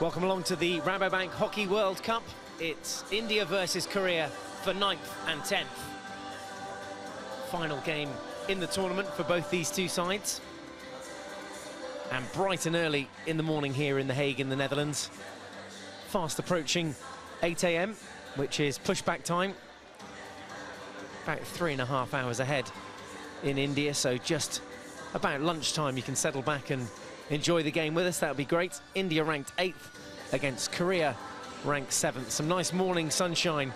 Welcome along to the Rabobank Hockey World Cup. It's India versus Korea for 9th and 10th. Final game in the tournament for both these two sides. And bright and early in the morning here in The Hague in the Netherlands. Fast approaching 8 AM, which is pushback time. About 3.5 hours ahead in India, so just about lunchtime you can settle back and enjoy the game with us. That would be great. India ranked 8th against Korea ranked 7th. Some nice morning sunshine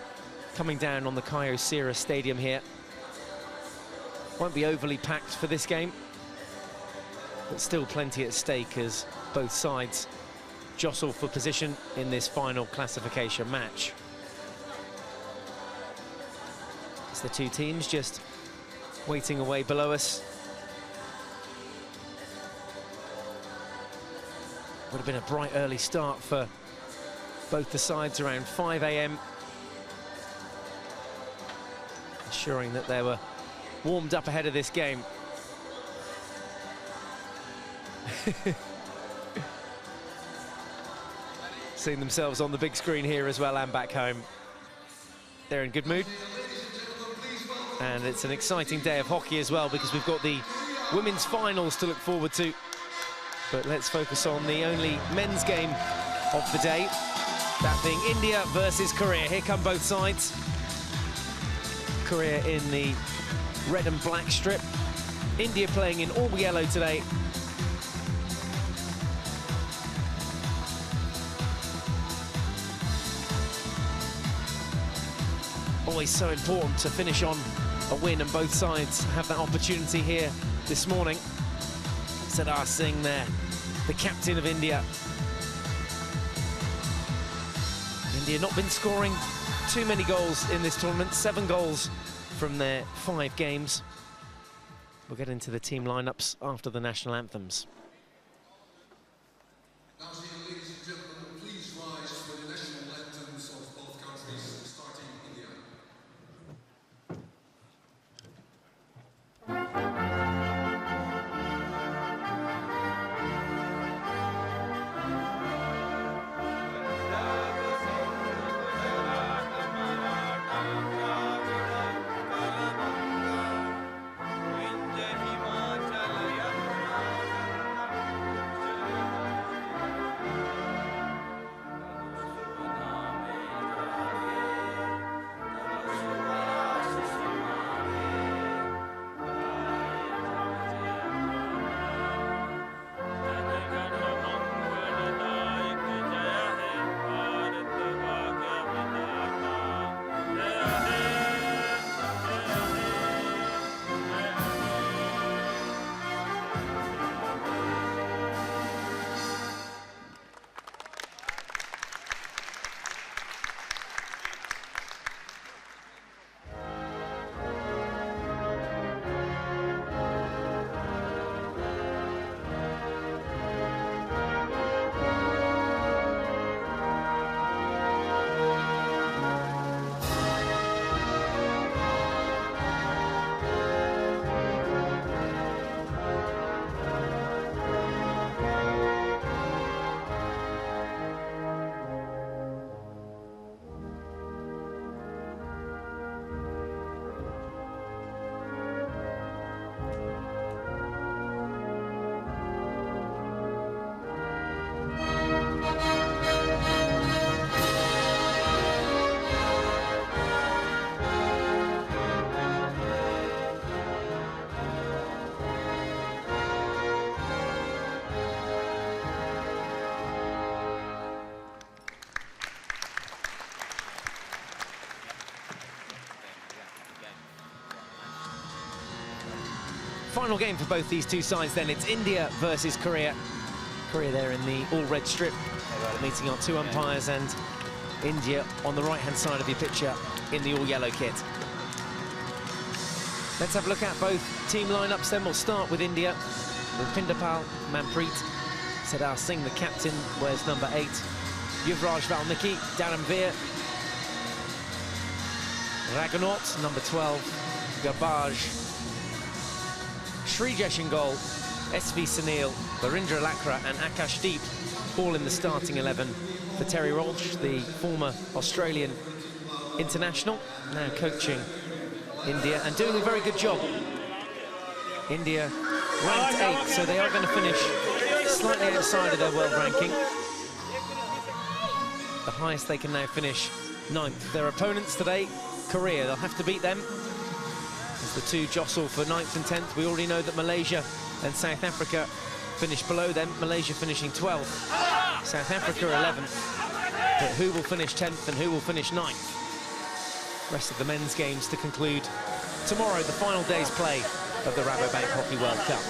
coming down on the Kyocera Stadium here. Won't be overly packed for this game, but still plenty at stake as both sides jostle for position in this final classification match. It's the two teams just waiting away below us. Would have been a bright early start for both the sides, around 5 AM, ensuring that they were warmed up ahead of this game. Seeing themselves on the big screen here as well and back home. They're in good mood. And it's an exciting day of hockey as well, because we've got the women's finals to look forward to. But let's focus on the only men's game of the day, that being India versus Korea. Here come both sides. Korea in the red and black strip. India playing in all yellow today. Always so important to finish on a win, and both sides have that opportunity here this morning. Sadar Singh there, the captain of India. India not been scoring too many goals in this tournament, 7 goals from their 5 games. We'll get into the team lineups after the national anthems. Now, ladies and gentlemen, please rise for the national anthems of both countries, starting India. Final game for both these two sides then. It's India versus Korea. Korea there in the all-red strip, meeting our 2 umpires, and India on the right-hand side of your picture in the all-yellow kit. Let's have a look at both team lineups then. We'll start with India, with Pindapal, Manpreet, Sadar Singh, the captain, wears number 8. Yuvraj Valmiki, Dharamveer, Raghunaut, number 12, Garbage, Srijesh in goal, SV Sunil, Larindra Lakra and Akash Deep all in the starting 11 for Terry Rolch, the former Australian international, now coaching India and doing a very good job. India ranked 8th, so they are going to finish slightly outside of their world ranking. The highest they can now finish, 9th. Their opponents today, Korea, they'll have to beat them as the two jostle for 9th and 10th. We already know that Malaysia and South Africa finished below them, Malaysia finishing 12th, South Africa 11th. But who will finish 10th and who will finish 9th? Rest of the men's games to conclude tomorrow, the final day's play of the Rabobank Hockey World Cup.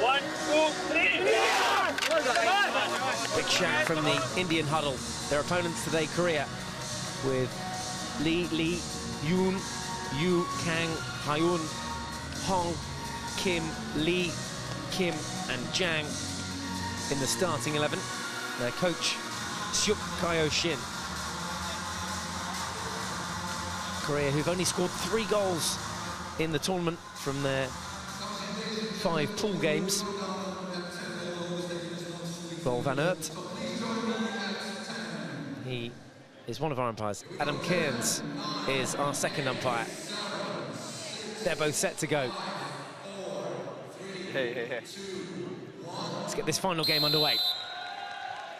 One, two, three. Big shout from the Indian huddle. Their opponents today, Korea, with Lee, Yoon, Yu, Kang, Hyun, Hong, Kim, Lee, Kim and Jang in the starting 11. Their coach, Seok Kyo-shin. Korea, who've only scored 3 goals in the tournament from their 5 pool games. Vol van Aert. He is one of our umpires. Adam Cairns is our second umpire. They're both set to go. Hey. Let's get this final game underway.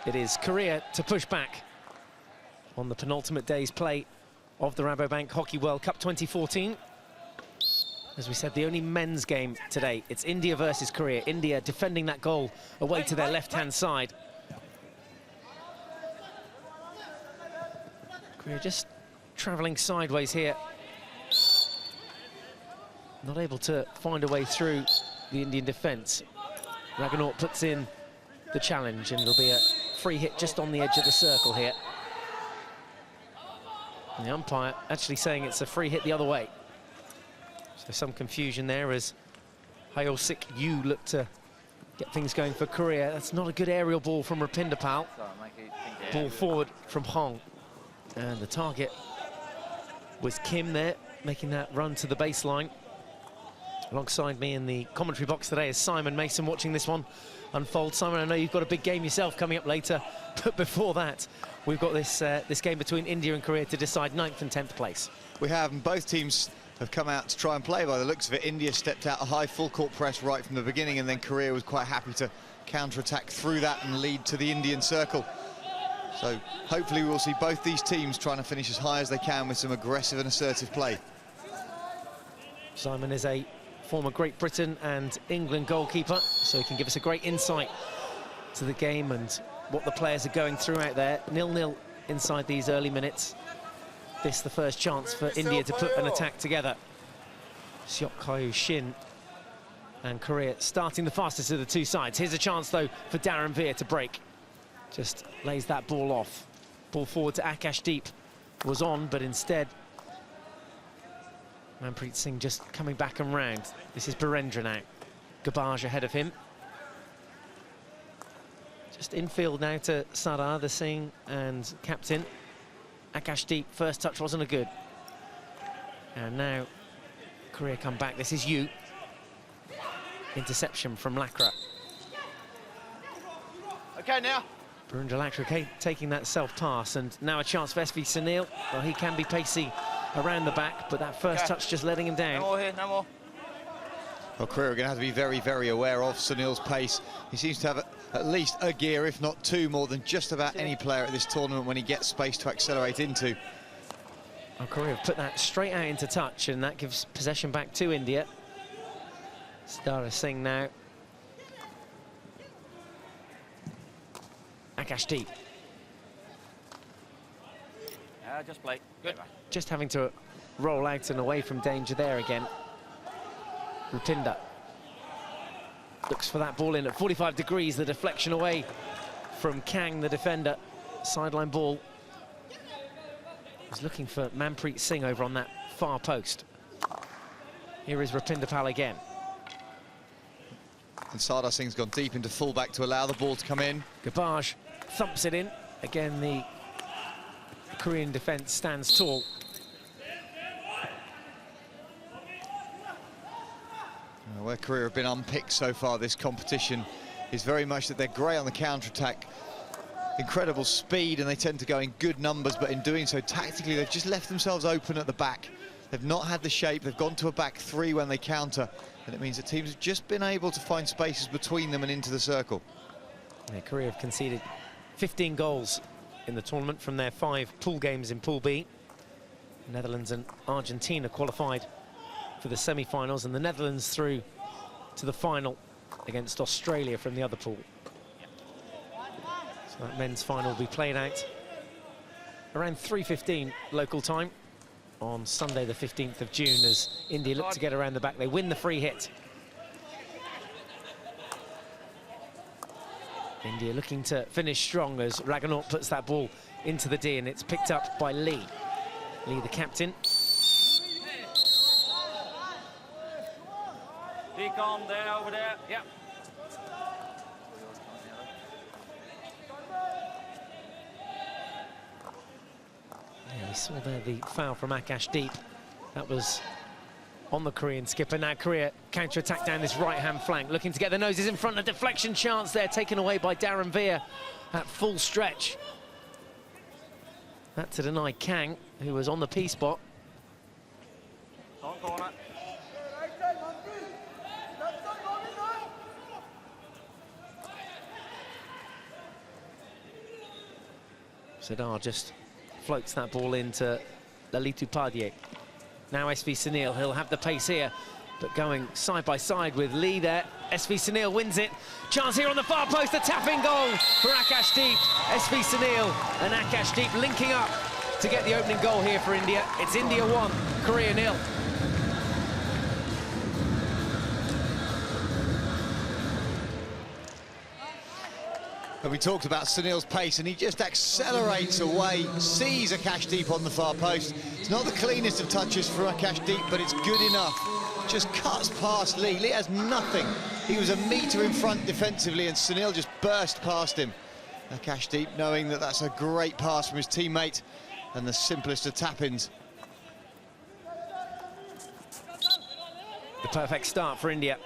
It is Korea to push back on the penultimate day's play of the Rabobank Hockey World Cup 2014. As we said, the only men's game today. It's India versus Korea. India defending that goal away to their left-hand side. Korea just travelling sideways here. Not able to find a way through the Indian defence. Raghunaut puts in the challenge, and it'll be a free hit just on the edge of the circle here. And the umpire actually saying it's a free hit the other way. So some confusion there as Hyosik Yu look to get things going for Korea. That's not a good aerial ball from Rapindapal. Ball forward from Hong. And the target was Kim there, making that run to the baseline. Alongside me in the commentary box today is Simon Mason, watching this one unfold. Simon, I know you've got a big game yourself coming up later, but before that, we've got this this game between India and Korea to decide 9th and 10th place. We have, and both teams have come out to try and play by the looks of it. India stepped out a high full-court press right from the beginning, and then Korea was quite happy to counter-attack through that and lead to the Indian circle. So hopefully we'll see both these teams trying to finish as high as they can with some aggressive and assertive play. Simon is a former Great Britain and England goalkeeper, so he can give us a great insight to the game and what the players are going through out there. 0-0 inside these early minutes. This the first chance for India to put an attack together. Seok Kyo-shin and Korea starting the fastest of the two sides. Here's a chance, though, for Darren Veer to break. Just lays that ball off. Ball forward to Akashdeep. Was on, but instead Manpreet Singh just coming back and round. This is Birendra now. Garbage ahead of him. Just infield now to Sardar, the Singh and captain. Akashdeep, first touch wasn't a good. And now Korea come back. This is Yu. Interception from Lakra. Okay, now. Birendra Lakra taking that self-pass, and now a chance for SV Sunil. Well, he can be pacey around the back, but that first touch just letting him down. No more here, no more. Well, Korea are going to have to be very, very aware of Sunil's pace. He seems to have at least a gear, if not 2, more than just about any player at this tournament when he gets space to accelerate into. Well, Korea have put that straight out into touch, and that gives possession back to India. Sardar Singh now. Akashdeep. Just play. Good. Just having to roll out and away from danger there again. Rupinder looks for that ball in at 45 degrees, the deflection away from Kang, the defender. Sideline ball. He's looking for Manpreet Singh over on that far post. Here is Rupinder Pal again. And Sardar Singh's gone deep into fullback to allow the ball to come in. Garbage thumps it in. Again, the Korean defence stands tall. Where Korea have been unpicked so far this competition is very much that they're great on the counter-attack. Incredible speed, and they tend to go in good numbers, but in doing so tactically they've just left themselves open at the back. They've not had the shape, they've gone to a back three when they counter, and it means that teams have just been able to find spaces between them and into the circle. Yeah, Korea have conceded 15 goals in the tournament from their 5 pool games in Pool B. Netherlands and Argentina qualified for the semi-finals, and the Netherlands through to the final against Australia from the other pool. So that men's final will be played out around 3:15 local time on Sunday the 15th of June as India look to get around the back. They win the free hit. India looking to finish strong as Raghunaut puts that ball into the D, and it's picked up by Lee. Lee, the captain. Be calm there, over there. Yep. Yeah, we saw there the foul from Akashdeep. That was on the Korean skipper. Now Korea counter-attack down this right-hand flank, looking to get the noses in front. A deflection chance there, taken away by Darren Veer at full stretch. That to deny Kang, who was on the P spot. Don't go on it. Sedar just floats that ball into Lalitu Padye. Now SV Sunil, he'll have the pace here, but going side by side with Lee there. SV Sunil wins it. Chance here on the far post, a tapping goal for Akashdeep. SV Sunil and Akashdeep linking up to get the opening goal here for India. It's India 1, Korea 0. And we talked about Sunil's pace, and he just accelerates away, sees Akashdeep on the far post. It's not the cleanest of touches for Akashdeep, but it's good enough. Just cuts past Lee. Lee has nothing. He was a metre in front defensively, and Sunil just burst past him. Akashdeep, knowing that that's a great pass from his teammate, and the simplest of tap-ins. The perfect start for India.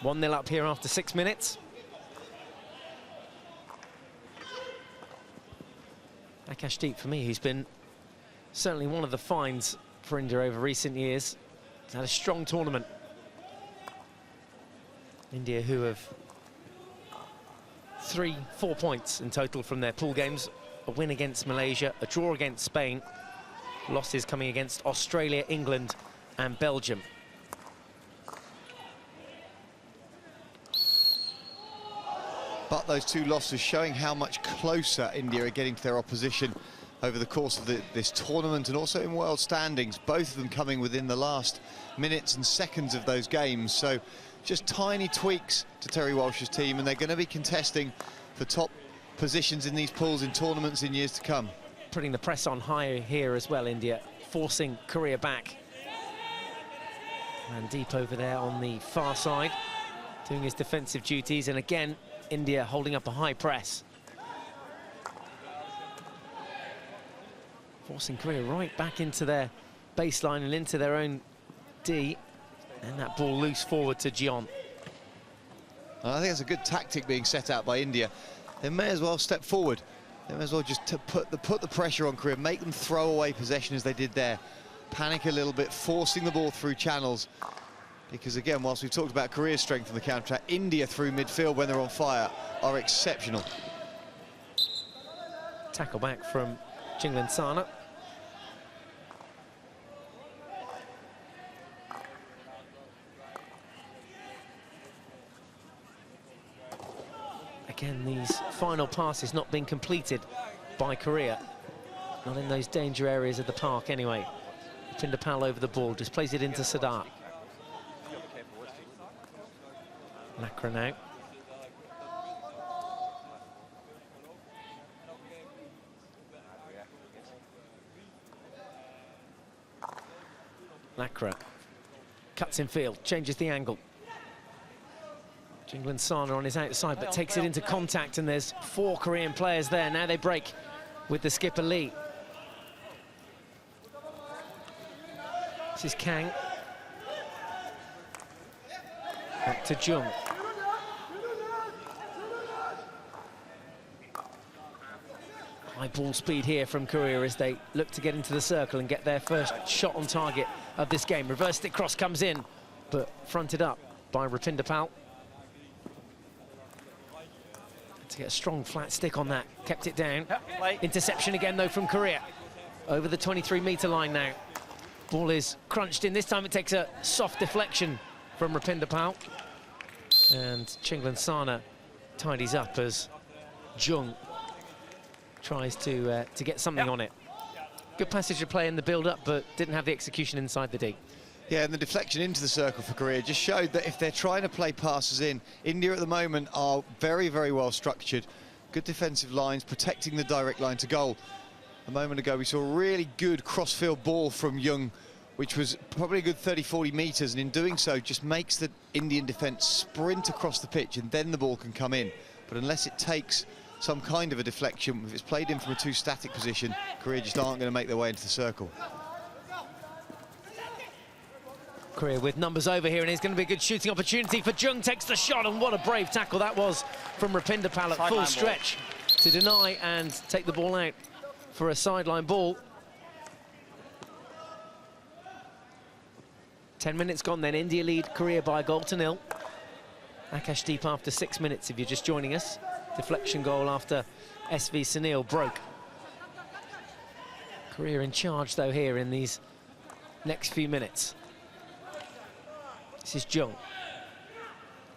1-0 up here after 6 minutes. Akashdeep, for me, who's been certainly one of the finds for India over recent years. He's had a strong tournament. India, who have 4 points in total from their pool games. A win against Malaysia, a draw against Spain. Losses coming against Australia, England and Belgium. But those 2 losses showing how much closer India are getting to their opposition over the course of this tournament, and also in world standings, both of them coming within the last minutes and seconds of those games. So just tiny tweaks to Terry Walsh's team, and they're going to be contesting for top positions in these pools in tournaments in years to come. Putting the press on higher here as well, India, forcing Korea back. And deep over there on the far side, doing his defensive duties, and again, India holding up a high press. Forcing Korea right back into their baseline and into their own D. And that ball loose forward to Jion. And I think it's a good tactic being set out by India. They may as well step forward. They may as well just put the pressure on Korea, make them throw away possession as they did there. Panic a little bit, forcing the ball through channels. Because again, whilst we've talked about Korea's strength on the counter-attack, India through midfield when they're on fire are exceptional. Tackle back from Jinglan Sana. Again, these final passes not being completed by Korea. Not in those danger areas of the park anyway. Pindapal over the ball, just plays it into Sadar. Lakra now. Lakra cuts in field, changes the angle. Jinglan Sana on his outside, but takes it into contact, and there's 4 Korean players there. Now they break with the skipper Lee. This is Kang. Back to Jung. High ball speed here from Korea as they look to get into the circle and get their first shot on target of this game. Reverse stick cross comes in, but fronted up by Rapinder Pal. To get a strong flat stick on that, kept it down. Interception again though from Korea. Over the 23-metre line now. Ball is crunched in. This time it takes a soft deflection from Rapinder Pal. And Chinglan Sana tidies up as Jung tries to get something on it. Good passage of play in the build-up, but didn't have the execution inside the D. Yeah, and the deflection into the circle for Korea just showed that if they're trying to play passes in, India at the moment are very, very well structured. Good defensive lines, protecting the direct line to goal. A moment ago, we saw a really good cross-field ball from Jung, which was probably a good 30-40 metres, and in doing so, just makes the Indian defence sprint across the pitch, and then the ball can come in. But unless it takes some kind of a deflection, if it's played in from a too static position, Korea just aren't going to make their way into the circle. Korea with numbers over here, and it's going to be a good shooting opportunity for Jung. Takes the shot, and what a brave tackle that was from Rapinder Pal at full stretch to deny and take the ball out for a sideline ball. 10 minutes gone then. India lead Korea by a goal to nil. Akashdeep after 6 minutes, if you're just joining us. Deflection goal after SV Sunil broke. Korea in charge though here in these next few minutes. This is Jung.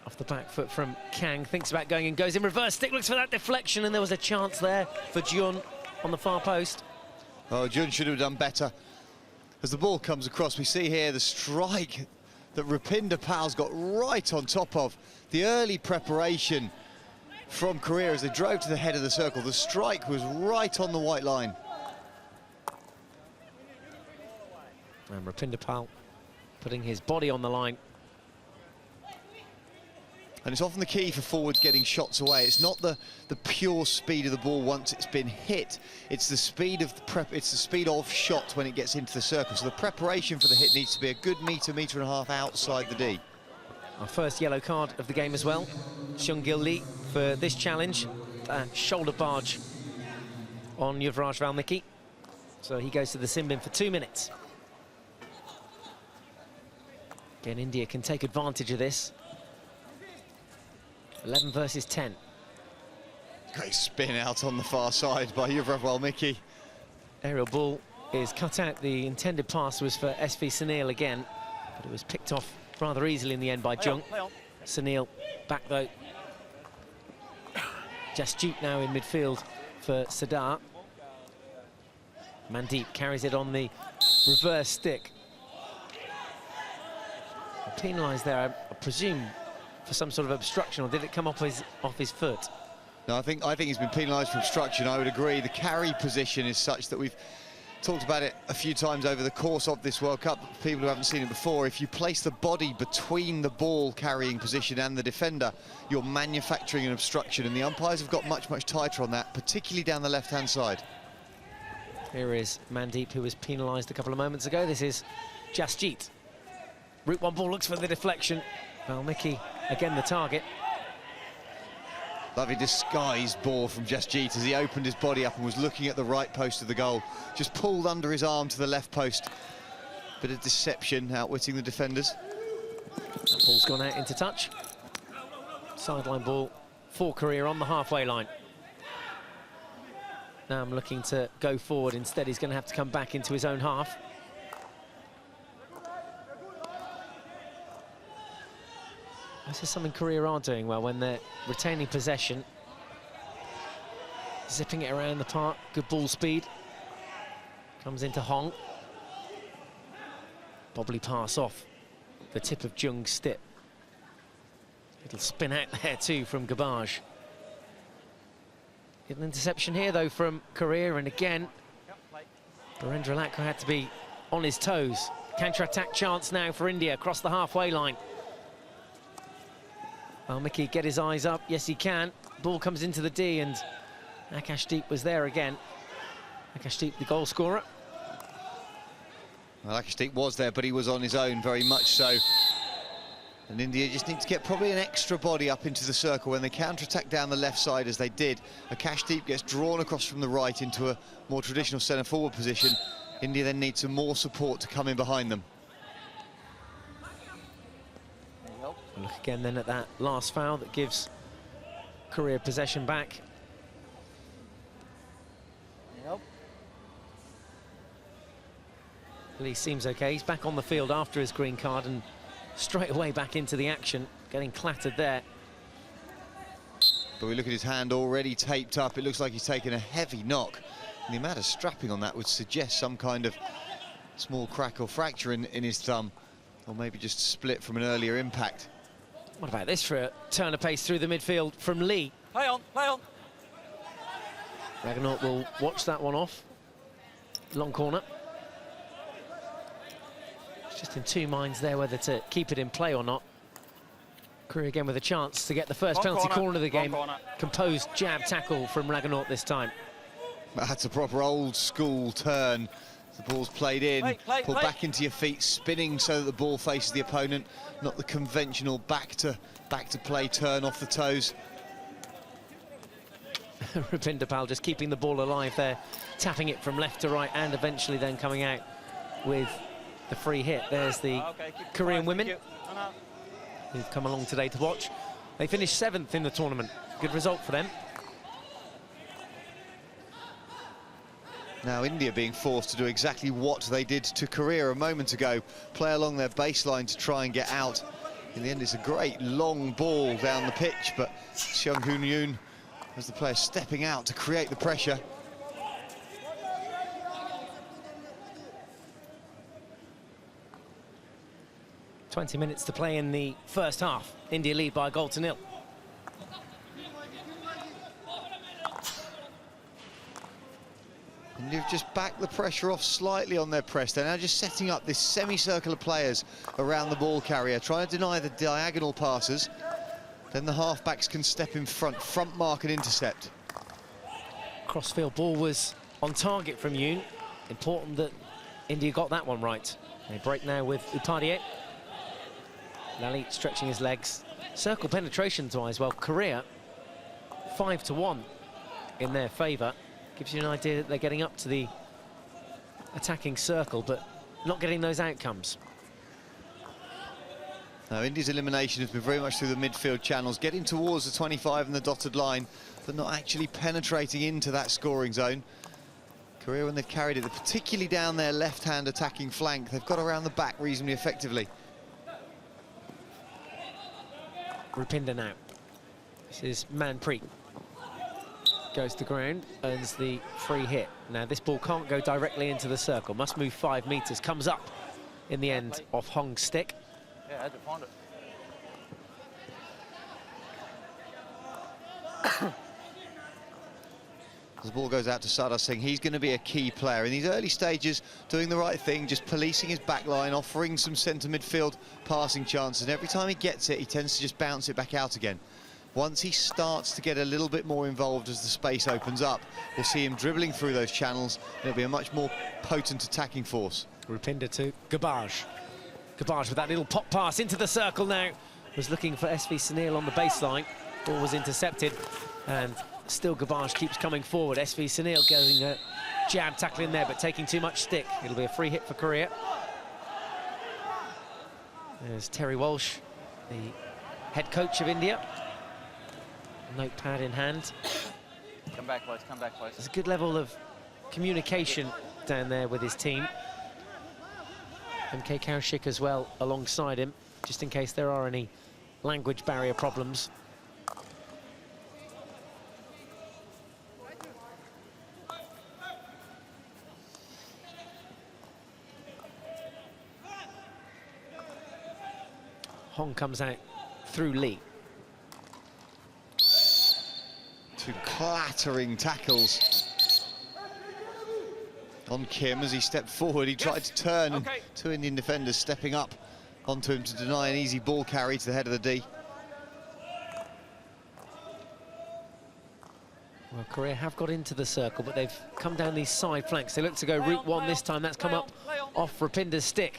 Off the back foot from Kang, thinks about going and goes in reverse stick, looks for that deflection, and there was a chance there for Jun on the far post. Oh, Jun should have done better. As the ball comes across, we see here the strike that Rapinder Pal's got right on top of. The early preparation from Korea as they drove to the head of the circle. The strike was right on the white line. And Rapinder Pal putting his body on the line. And it's often the key for forwards getting shots away. It's not the pure speed of the ball once it's been hit. It's the speed of it's the speed of shot when it gets into the circle. So the preparation for the hit needs to be a good metre and a half outside the D. Our first yellow card of the game as well. Seung-gil Lee for this challenge. Shoulder barge on Yuvraj Valmiki. So he goes to the sin bin for 2 minutes. Again, India can take advantage of this. 11 versus 10. Great spin out on the far side by Yuvraj Valmiki. Aerial ball is cut out. The intended pass was for SV Sunil again, but it was picked off rather easily in the end by Jung. Sunil back though. Jasjeet now in midfield for Sadar. Mandeep carries it on the reverse stick. Penalised there, I presume, for some sort of obstruction, or did it come off his foot? No, I think he's been penalised for obstruction. I would agree. The carry position is such that we've talked about it a few times over the course of this World Cup. People who haven't seen it before, if you place the body between the ball carrying position and the defender, you're manufacturing an obstruction, and the umpires have got much tighter on that, particularly down the left-hand side. Here is Mandeep, who was penalised a couple of moments ago. This is Jasjeet. Route one ball looks for the deflection. Valmiki again the target. Lovely disguised ball from Jasjeet as he opened his body up and was looking at the right post of the goal. Just pulled under his arm to the left post. Bit of deception, outwitting the defenders. That ball's gone out into touch. Sideline ball for Korea on the halfway line. Now I'm looking to go forward. Instead, he's going to have to come back into his own half. This is something Korea are doing well when they're retaining possession. Zipping it around the park, good ball speed. Comes into Hong. Bobbly pass off the tip of Jung's stick. Little spin out there too from Garbage. Get an interception here though from Korea, and again, Barendra Lakra had to be on his toes. Counter-attack chance now for India across the halfway line. Valmiki get his eyes up, yes he can. Ball comes into the D, and Akashdeep was there again. Akashdeep, the goal scorer. Well, Akashdeep was there, but he was on his own, very much so. And India just need to get probably an extra body up into the circle when they counter-attack down the left side as they did. Akashdeep gets drawn across from the right into a more traditional centre-forward position. India then needs some more support to come in behind them. Look again then at that last foul that gives Korea possession back. Lee seems okay. He's back on the field after his green card and straight away back into the action, getting clattered there. But we look at his hand already taped up. It looks like he's taken a heavy knock. And the amount of strapping on that would suggest some kind of small crack or fracture in his thumb, or maybe just split from an earlier impact. What about this for a turn of pace through the midfield from Lee? Play on, play on. Ragnaut will watch that one off. Long corner. It's just in two minds there whether to keep it in play or not. Korea again with a chance to get the first penalty corner of the game. Composed jab tackle from Ragnaut this time. That's a proper old school turn. The ball's played in, pulled back into your feet, spinning so that the ball faces the opponent, not the conventional back to play turn off the toes. Rupinder Pal just keeping the ball alive there, tapping it from left to right and eventually then coming out with the free hit. There's the Korean women who've come along today to watch. They finished 7th in the tournament. Good result for them. Now India being forced to do exactly what they did to Korea a moment ago, play along their baseline to try and get out. In the end, it's a great long ball down the pitch, but Seung Hoon Yoon as the player stepping out to create the pressure. .20 minutes to play in the first half. India lead by a goal to nil. And you've just backed the pressure off slightly on their press. They're now just setting up this semicircle of players around the ball carrier, trying to deny the diagonal passes. Then the halfbacks can step in front mark and intercept. Crossfield ball was on target from Yoon. Important that India got that one right. They break now with Upadhyay. Lally stretching his legs. Circle penetrations-wise, well, Korea 5-1 in their favour. Gives you an idea that they're getting up to the attacking circle, but not getting those outcomes. Now, India's elimination has been very much through the midfield channels, getting towards the 25 and the dotted line, but not actually penetrating into that scoring zone. Korea, when they've carried it, particularly down their left-hand attacking flank, they've got around the back reasonably effectively. Rupinder now. This is Manpreet. Goes to ground, earns the free hit. Now this ball can't go directly into the circle, must move 5 metres, comes up in the end off Hong's stick. Yeah, I had to find it. As the ball goes out to Sardar Singh, he's going to be a key player in these early stages, doing the right thing, just policing his back line, offering some centre midfield passing chances, and every time he gets it, he tends to just bounce it back out again. Once he starts to get a little bit more involved as the space opens up, we'll see him dribbling through those channels, and it'll be a much more potent attacking force. Rupinder to Garbage. Garbage with that little pop pass into the circle now. Was looking for SV Sunil on the baseline. Ball was intercepted, and still Garbage keeps coming forward. SV Sunil getting a jab tackle in there, but taking too much stick. It'll be a free hit for Korea. There's Terry Walsh, the head coach of India. Notepad in hand. Come back, boys, come back, boys. There's a good level of communication down there with his team. MK Kaushik as well alongside him, just in case there are any language barrier problems. Hong comes out through Lee. Two clattering tackles on Kim as he stepped forward. He tried to turn, and two Indian defenders stepping up onto him to deny an easy ball carry to the head of the D. Well, Korea have got into the circle, but they've come down these side flanks. They look to go route one this time. That's come up off Rupinder's stick.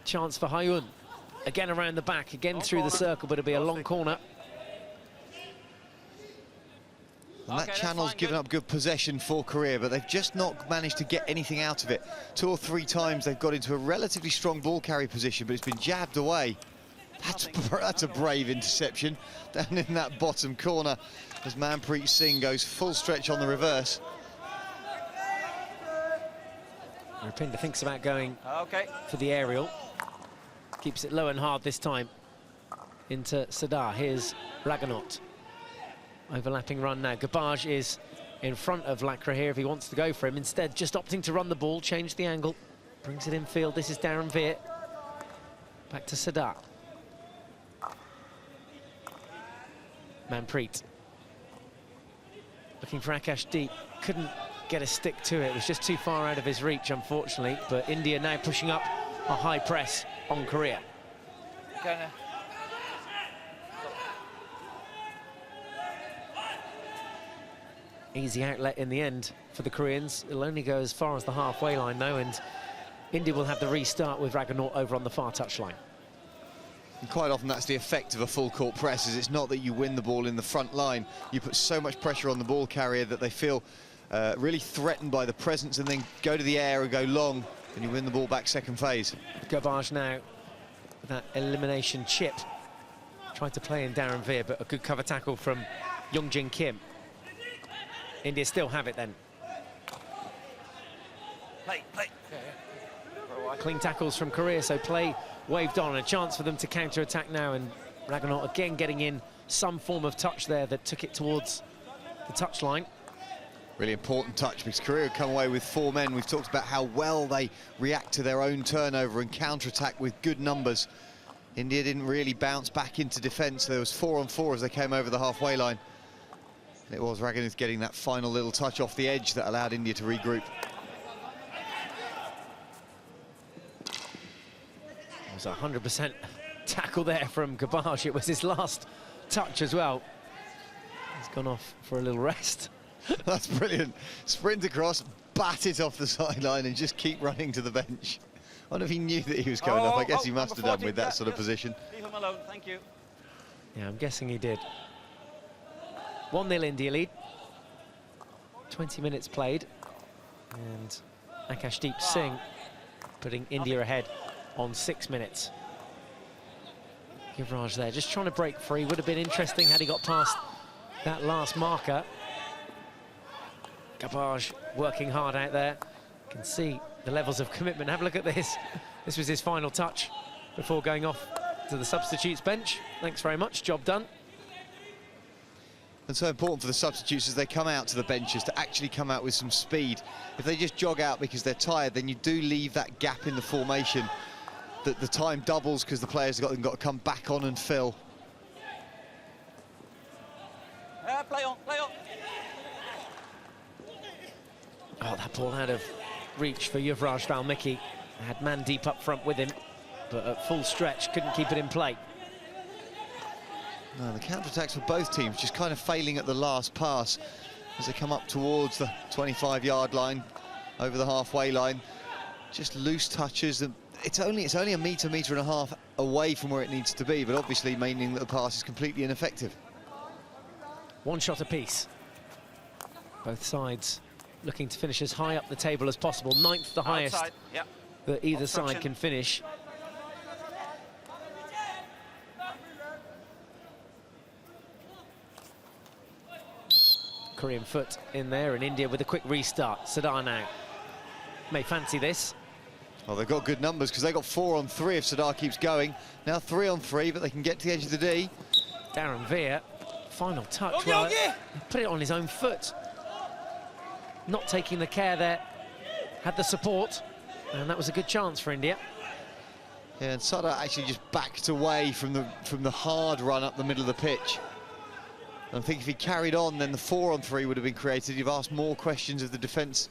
Chance for Hyun. Again around the back, again through the circle, but it'll be a long corner. And that channel's given up good possession for Korea, but they've just not managed to get anything out of it. 2 or 3 times they've got into a relatively strong ball carry position, but it's been jabbed away. That's a brave interception down in that bottom corner as Manpreet Singh goes full stretch on the reverse. Rupinder thinks about going Okay. for the aerial. Keeps it low and hard this time into Sadar. Here's Raganot. Overlapping run now. Gabaj is in front of Lacra here if he wants to go for him. Instead, just opting to run the ball, change the angle. Brings it in field. This is Darren Veer. Back to Sadar. Manpreet. Looking for Akash Deep. Couldn't get a stick to it. It was just too far out of his reach, unfortunately. But India now pushing up a high press on Korea. Okay, now. Easy outlet in the end for the Koreans. It'll only go as far as the halfway line now, and India will have the restart with Raganot over on the far touchline. And quite often that's the effect of a full court press, is it's not that you win the ball in the front line. You put so much pressure on the ball carrier that they feel really threatened by the presence, and then go to the air and go long, and you win the ball back second phase. Garbage now with that elimination chip. Tried to play in Darren Veer, but a good cover tackle from Youngjin Kim. India still have it then. Play. Clean tackles from Korea, so play waved on. A chance for them to counter-attack now, and Raganot again getting in some form of touch there that took it towards the touchline. Really important touch, because Korea come away with 4 men. We've talked about how well they react to their own turnover and counter-attack with good numbers. India didn't really bounce back into defence. There was 4 on 4 as they came over the halfway line. And it was Raganot getting that final little touch off the edge that allowed India to regroup. It was a 100% tackle there from Garbage. It was his last touch as well. He's gone off for a little rest. That's brilliant. Sprint across, bat it off the sideline and just keep running to the bench. I wonder if he knew that he was going off. I guess he must have done with that sort of position. Leave him alone, thank you. Yeah, I'm guessing he did. 1-0 India lead. 20 minutes played. And Akashdeep Singh putting India ahead on 6 minutes. Yuvraj there, just trying to break free. Would have been interesting had he got past that last marker. Garbage working hard out there. You can see the levels of commitment. Have a look at this. This was his final touch before going off to the substitutes bench. Thanks very much, job done. And so important for the substitutes as they come out to the benches to actually come out with some speed. If they just jog out because they're tired, then you do leave that gap in the formation. That the time doubles because the players have got to come back on and fill. Play on. Oh, that ball out of reach for Yuvraj Valmiki. Had man deep up front with him, but at full stretch, couldn't keep it in play. No, the counter-attacks for both teams just kind of failing at the last pass as they come up towards the 25-yard line, over the halfway line. Just loose touches. It's only a metre and a half away from where it needs to be, but obviously meaning that the pass is completely ineffective. One shot apiece. Both sides looking to finish as high up the table as possible. 9th, the highest Outside. Yep. that either Obstruction. side can finish. Korean foot in there, and India with a quick restart. Sadar now may fancy this. Well, they've got good numbers because they got 4 on 3 if Sadar keeps going. Now 3 on 3, but they can get to the edge of the D. Darren Veer, final touch. Well, he put it on his own foot. Not taking the care there. Had the support, and that was a good chance for India. Yeah, and Sadar actually just backed away from the hard run up the middle of the pitch. And I think if he carried on, then the 4 on 3 would have been created. You've asked more questions of the defence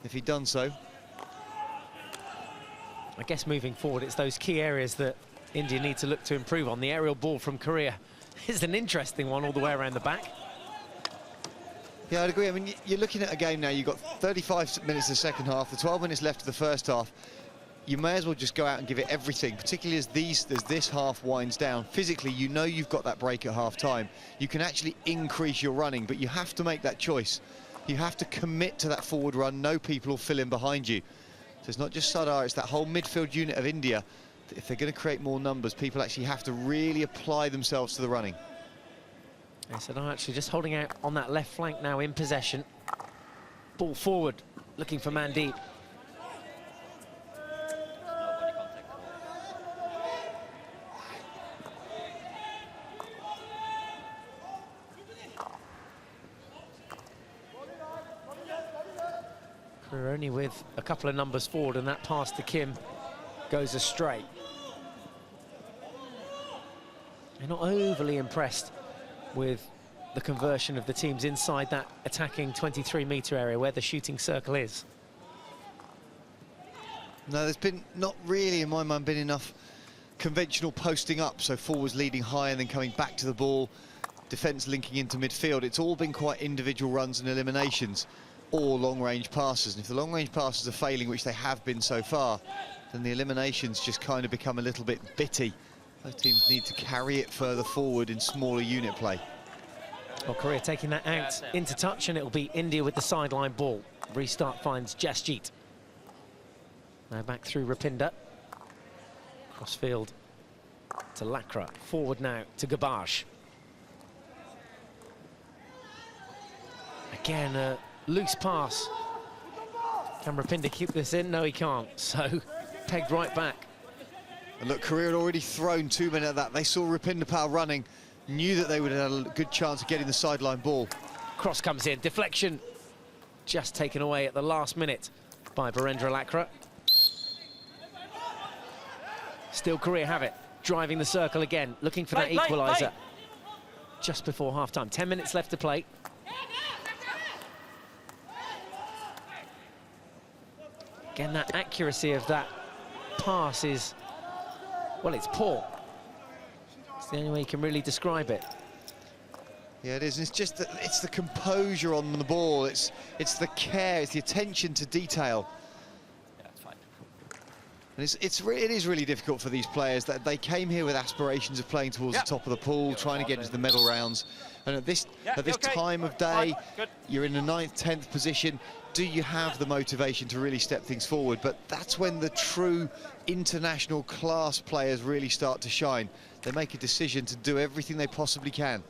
if he'd done so. I guess moving forward, it's those key areas that India need to look to improve on. The aerial ball from Korea is an interesting one all the way around the back. Yeah, I'd agree. I mean, you're looking at a game now, you've got 35 minutes of the second half, the 12 minutes left of the first half. you may as well just go out and give it everything, particularly as this half winds down. Physically, you know you've got that break at half-time. You can actually increase your running, but you have to make that choice. You have to commit to that forward run. No people will fill in behind you. So it's not just Sardar, it's that whole midfield unit of India. If they're going to create more numbers, people actually have to really apply themselves to the running. Yeah, Sardar actually just holding out on that left flank now in possession. Ball forward, looking for Mandeep. We're only with a couple of numbers forward, and that pass to Kim goes astray. They're not overly impressed with the conversion of the teams inside that attacking 23-metre area where the shooting circle is. No, there's been not really, in my mind, been enough conventional posting up, so forwards leading high and then coming back to the ball, defence linking into midfield. It's all been quite individual runs and eliminations, or long-range passes. And if the long-range passes are failing, which they have been so far, then the eliminations just kind of become a little bit bitty. Those teams need to carry it further forward in smaller unit play. Well, Korea taking that out into touch, and it'll be India with the sideline ball. Restart finds Jasjeet. Now back through Rapinda. Crossfield to Lakra. Forward now to Gabaj. Again, a loose pass. Can Rapinda keep this in? No, he can't. So, pegged right back. And look, Korea had already thrown 2 men at that. They saw Rapinda Pal running, knew that they would have had a good chance of getting the sideline ball. Cross comes in, deflection. Just taken away at the last minute by Birendra Lakra. Still Korea have it, driving the circle again, looking for that equaliser. Just before half-time, 10 minutes left to play. Again, that accuracy of that pass is, well, it's poor. It's the only way you can really describe it. Yeah, it is. And it's just that it's the composure on the ball. It's the care. It's the attention to detail. Yeah, it's fine. And it is really difficult for these players that they came here with aspirations of playing towards the top of the pool, trying to get into the medal rounds. And at this time of day, you're in the 9th, 10th position. Do you have the motivation to really step things forward? But that's when the true international class players really start to shine. They make a decision to do everything they possibly can.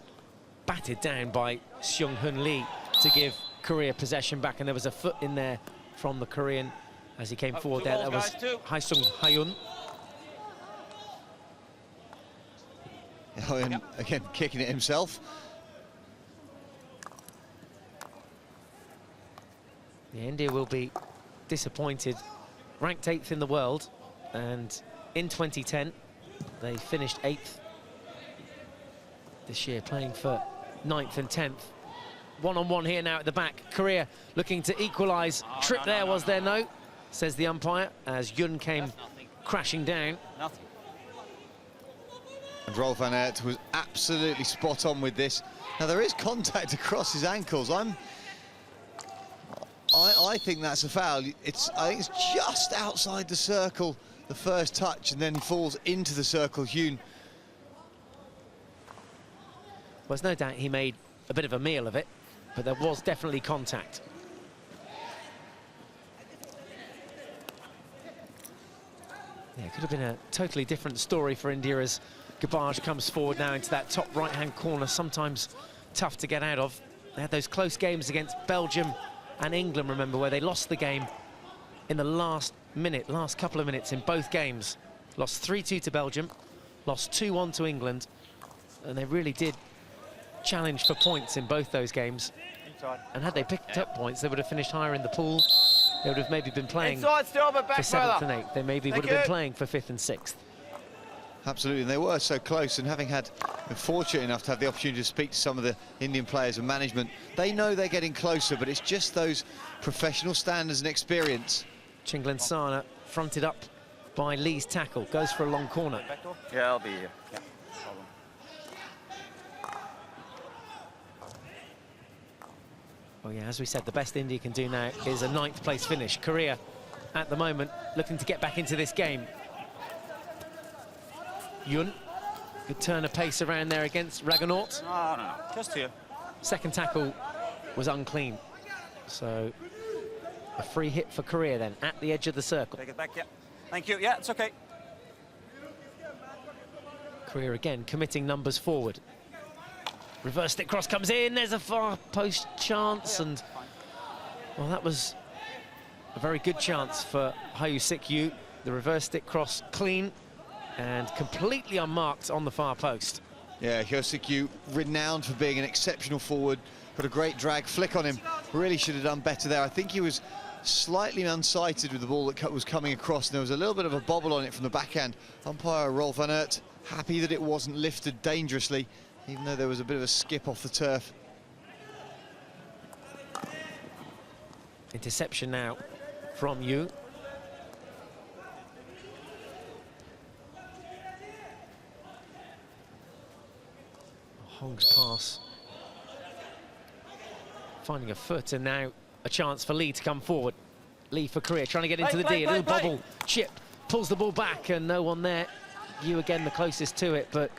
Batted down by Seung-Hoon Lee to give Korea possession back, and there was a foot in there from the Korean as he came forward there. That was Haesung Hayun. Hayun, again, kicking it himself. Yeah, India will be disappointed. Ranked 8th in the world, and in 2010 they finished 8th. This year playing for 9th and 10th. One-on-one here now at the back. Korea looking to equalise. Trip there, was there? No, says the umpire, as Yun came crashing down. Nothing. And Rolf van Aert was absolutely spot on with this. Now, there is contact across his ankles. I think that's a foul. I think it's just outside the circle, the first touch, and then falls into the circle. Hyun. Well, there's no doubt he made a bit of a meal of it, but there was definitely contact. Yeah, it could have been a totally different story for India as Gabaj comes forward now into that top right-hand corner, sometimes tough to get out of. They had those close games against Belgium and England, remember, where they lost the game in the last couple of minutes in both games. Lost 3-2 to Belgium, lost 2-1 to England, and they really did challenge for points in both those games. Inside. And had they picked up points, they would have finished higher in the pool. They would have maybe been playing Inside still, but back for 7th further. and 8th. They maybe would have been playing for 5th and 6th. Absolutely, and they were so close, and having been fortunate enough to have the opportunity to speak to some of the Indian players and management, they know they're getting closer, but it's just those professional standards and experience. Chinglen Sana fronted up by Lee's tackle, goes for a long corner. Yeah, I'll be here. Yeah, no problem. Well, yeah, as we said, the best India can do now is a 9th place finish. Korea, at the moment, looking to get back into this game. Yun, good turn of pace around there against Raganaut. No, just here. Second tackle was unclean. So a free hit for Korea then, at the edge of the circle. Take it back, yeah. Thank you, yeah, it's okay. Korea again committing numbers forward. Reverse stick cross comes in, there's a far post chance, and well, that was a very good chance for Hyuk Yu. The reverse stick cross clean and completely unmarked on the far post. Yeah, Hyuk Yu, renowned for being an exceptional forward, got a great drag flick on him. Really should have done better there. I think he was slightly unsighted with the ball that was coming across, and there was a little bit of a bobble on it from the backhand. Umpire Rolf van Aert happy that it wasn't lifted dangerously, even though there was a bit of a skip off the turf. Interception now from Yu. Hong's pass. Finding a foot, and now a chance for Lee to come forward. Lee for Korea, trying to get into the D. A little bobble, chip, pulls the ball back, and no one there. Yu again the closest to it, but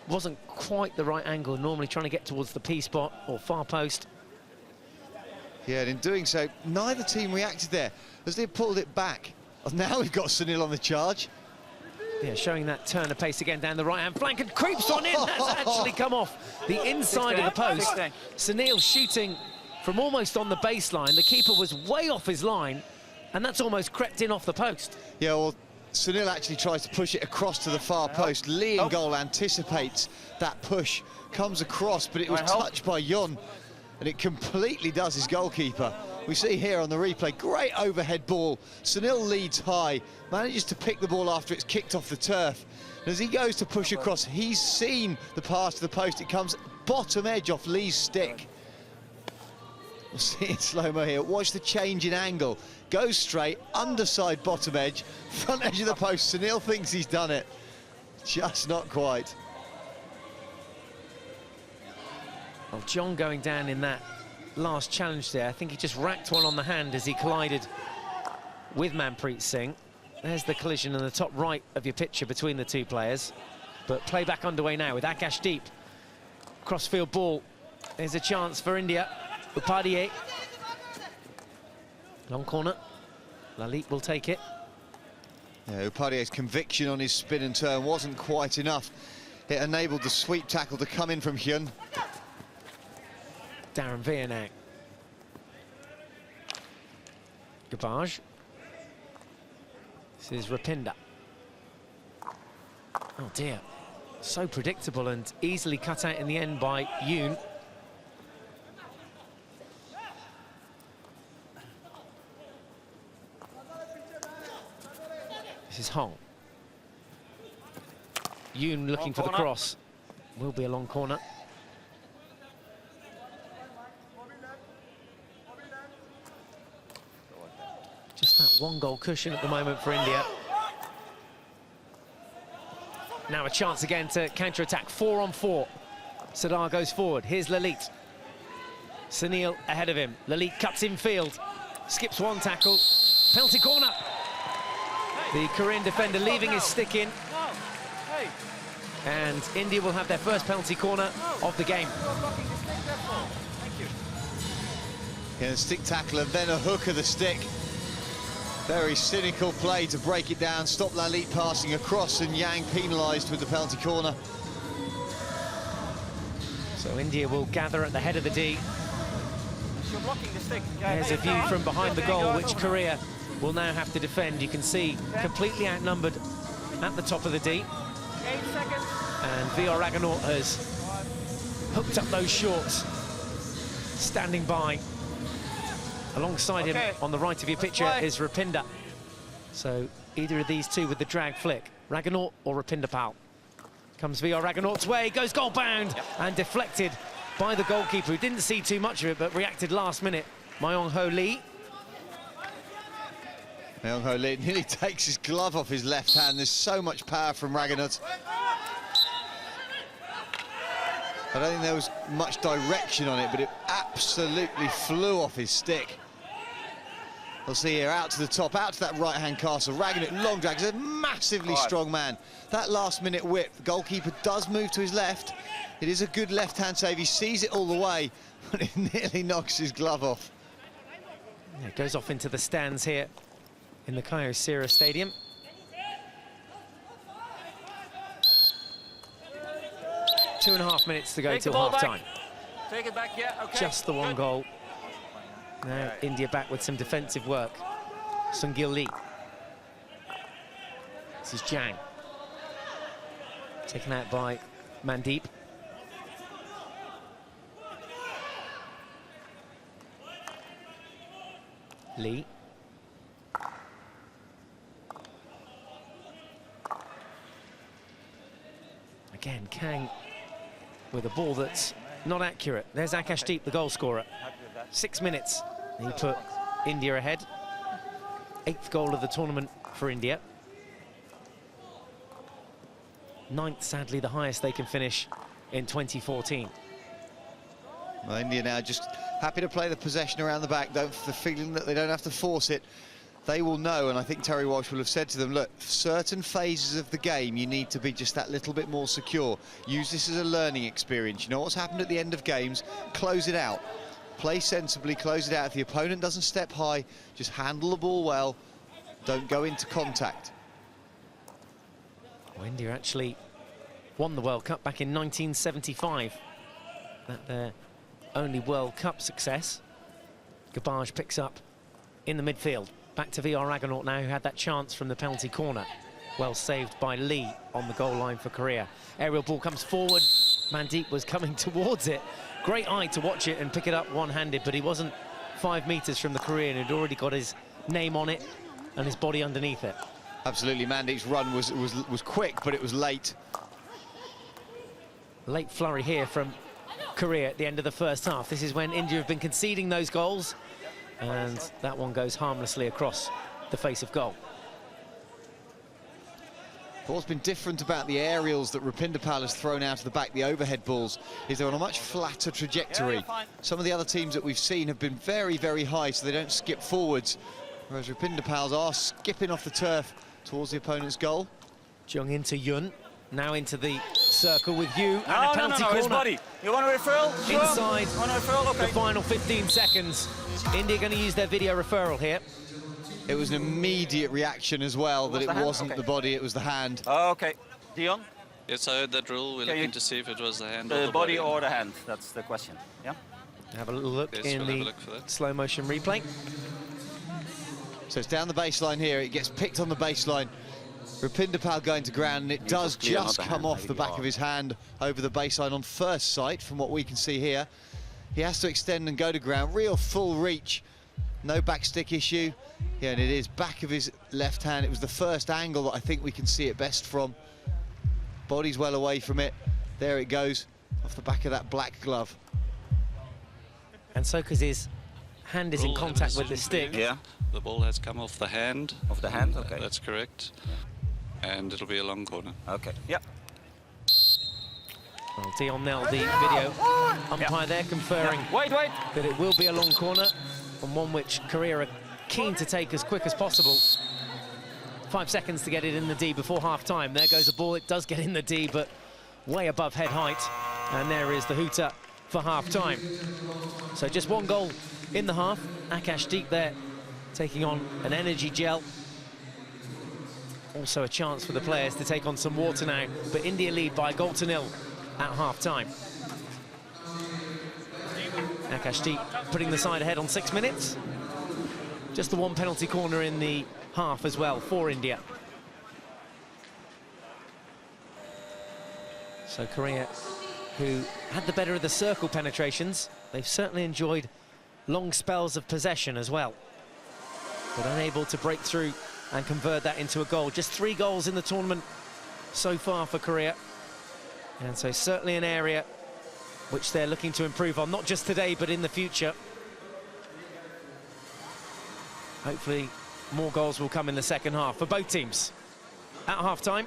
wasn't quite the right angle. Normally trying to get towards the P spot or far post. Yeah, and in doing so, neither team reacted there as they pulled it back. Now we've got Sunil on the charge. Yeah, showing that turn of pace again down the right-hand flank, and creeps on in. That's actually come off the inside of the post. Sunil shooting from almost on the baseline. The keeper was way off his line, and that's almost crept in off the post. Yeah, well, Sunil actually tries to push it across to the far post. Lee in goal anticipates that push, comes across, but it was touched by Yun, and it completely does his goalkeeper. We see here on the replay, great overhead ball. Sunil leads high, manages to pick the ball after it's kicked off the turf. And as he goes to push across, he's seen the pass to the post. It comes bottom edge off Lee's stick. We'll see it slow-mo here. Watch the change in angle. Goes straight, underside bottom edge, front edge of the post. Sunil thinks he's done it. Just not quite. Well, John going down in that last challenge there. I think he just racked one on the hand as he collided with Manpreet Singh. There's the collision in the top right of your picture between the two players. But play back underway now with Akash Deep. Crossfield ball. There's a chance for India. Upadhyay. Long corner. Lalit will take it. Yeah, Upadhyay's conviction on his spin and turn wasn't quite enough. It enabled the sweep tackle to come in from Hyun. Darren Veer now. Garbage. This is Rapinda. Oh dear. So predictable and easily cut out in the end by Yoon. This is Hong. Yoon looking for the cross. Will be a long corner. Just that one goal cushion at the moment for India. Now a chance again to counter-attack, 4-on-4. Sadar goes forward, here's Lalit. Sunil ahead of him, Lalit cuts in field, skips one tackle, penalty corner. The Korean defender leaving his stick in. And India will have their first penalty corner of the game. Yeah, a stick tackle and then a hook of the stick. Very cynical play to break it down, stop Lalit passing across, and Yang penalised with the penalty corner. So India will gather at the head of the D. There's a view from behind the goal, which Korea will now have to defend. You can see completely outnumbered at the top of the D. 8 seconds. And VR Raganaut has hooked up those shorts, standing by. Alongside him on the right of your picture is Rapinda. So either of these two with the drag flick, Raganaut or Rapinda Pal. Comes VR Raganaut's way, goes goal bound and deflected by the goalkeeper, who didn't see too much of it but reacted last minute. Myung-ho Lee. Myung-ho Lee nearly takes his glove off his left hand. There's so much power from Raganaut. I don't think there was much direction on it, but it absolutely flew off his stick. We'll see here, out to the top, out to that right-hand castle, ragging it, long drag. He's a massively strong man. That last-minute whip, the goalkeeper does move to his left. It is a good left-hand save. He sees it all the way, but it nearly knocks his glove off. Yeah, it goes off into the stands here in the Kyocera Stadium. Two and a half minutes to go till half-time. Take it back, yeah, okay. Just the one goal. Now India back with some defensive work. Sungil Lee. This is Jang. Taken out by Mandeep. Lee. Again, Kang with a ball that's not accurate. There's Akashdeep, the goal scorer. 6 minutes. He put India ahead. 8th goal of the tournament for India. 9th, sadly, the highest they can finish in 2014. Well, India now just happy to play the possession around the back, the feeling that they don't have to force it. They will know, and I think Terry Walsh will have said to them, look, certain phases of the game, you need to be just that little bit more secure. Use this as a learning experience. You know what's happened at the end of games? Close it out. Play sensibly, close it out. If the opponent doesn't step high, just handle the ball well. Don't go into contact. Well, India actually won the World Cup back in 1975. That their only World Cup success. Garbage picks up in the midfield. Back to VR Raghunaut now, who had that chance from the penalty corner. Well saved by Lee on the goal line for Korea. Aerial ball comes forward. Mandeep was coming towards it. Great eye to watch it and pick it up one-handed, but he wasn't 5 metres from the Korean, who'd already got his name on it and his body underneath it. Absolutely, Mandeep's run was quick, but it was late. Late flurry here from Korea at the end of the first half. This is when India have been conceding those goals, and that one goes harmlessly across the face of goal. But what's been different about the aerials that Rupinder Pal has thrown out of the back, the overhead balls, is they're on a much flatter trajectory. Some of the other teams that we've seen have been very, very high, so they don't skip forwards, whereas Rupinder Pal's are skipping off the turf towards the opponent's goal. Jung into Yun, now into the circle with you, and a penalty corner. His body. You want a referral? Sure. Inside Okay. the final 15 seconds. India going to use their video referral here. It was an immediate reaction as well, that it wasn't the body, it was the hand. Okay. Dion? Yes, I heard that rule. We're looking to see if it was the hand or The the body or the hand, that's the question. Yeah? Have a little look Yes, in we'll have a the look for that. slow motion replay. So it's down the baseline here, it gets picked on the baseline. Rupinder Pal going to ground, and it does just come off the back of his hand over the baseline on first sight, from what we can see here. He has to extend and go to ground, real full reach. No backstick issue. Yeah, and it is back of his left hand. It was the first angle that I think we can see it best from. Body's well away from it. There it goes, off the back of that black glove. And so, because his hand is in Rule contact with the evidence stick. being Yeah. The ball has come off the hand. Off the hand, okay. That's correct. And it'll be a long corner. Okay, yeah. Well, Dion Nell, the video umpire there, conferring Wait. that it will be a long corner, and one which Korea are keen to take as quick as possible. 5 seconds to get it in the D before half-time. There goes the ball. It does get in the D, but way above head height. And there is the hooter for half-time. So just one goal in the half. Akashdeep there taking on an energy gel. Also a chance for the players to take on some water now, but India lead by 1-0 at half-time. Akashdeep putting the side ahead on 6 minutes. Just the one penalty corner in the half as well for India. So Korea, who had the better of the circle penetrations, they've certainly enjoyed long spells of possession as well, but unable to break through and convert that into a goal. Just 3 goals in the tournament so far for Korea, and so certainly an area which they're looking to improve on, not just today but in the future. Hopefully more goals will come in the second half for both teams. At half-time,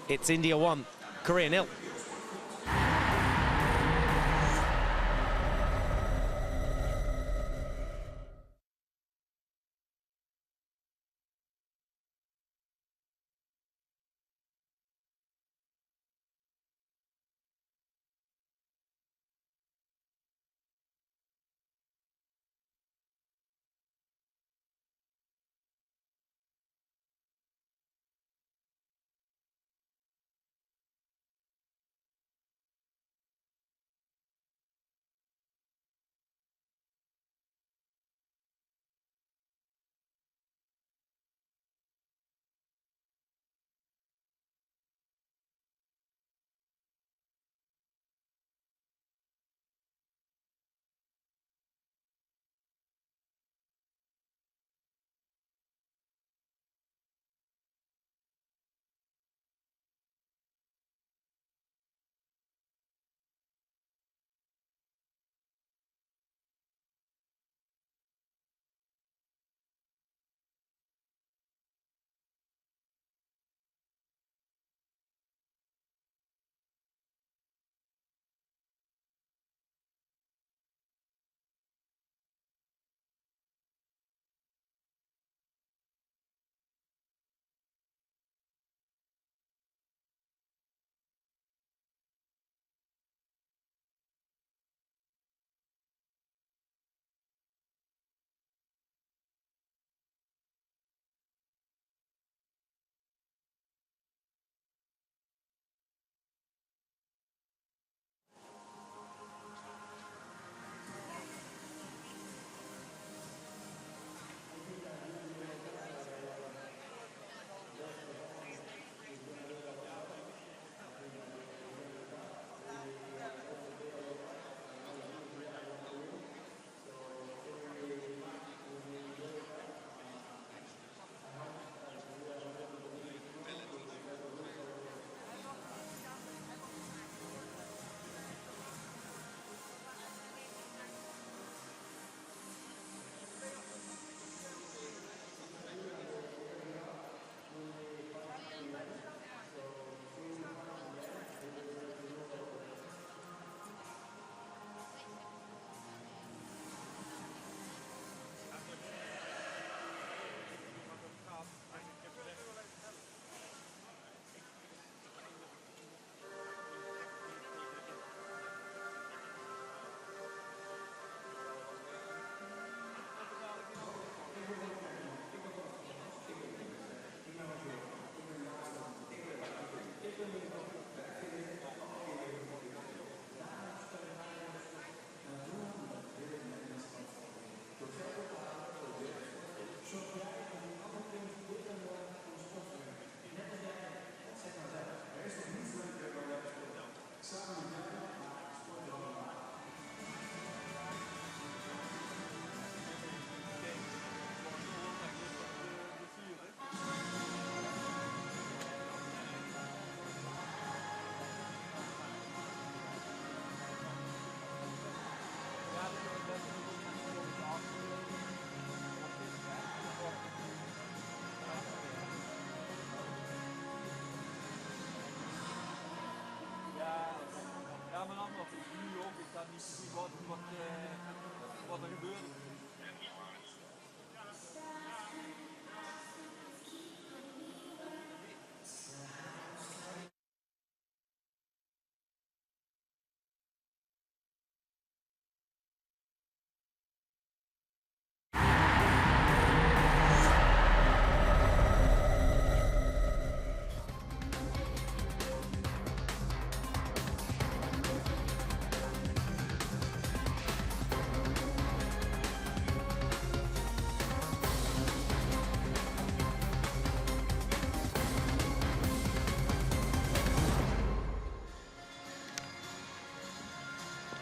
it's India 1, Korea 0.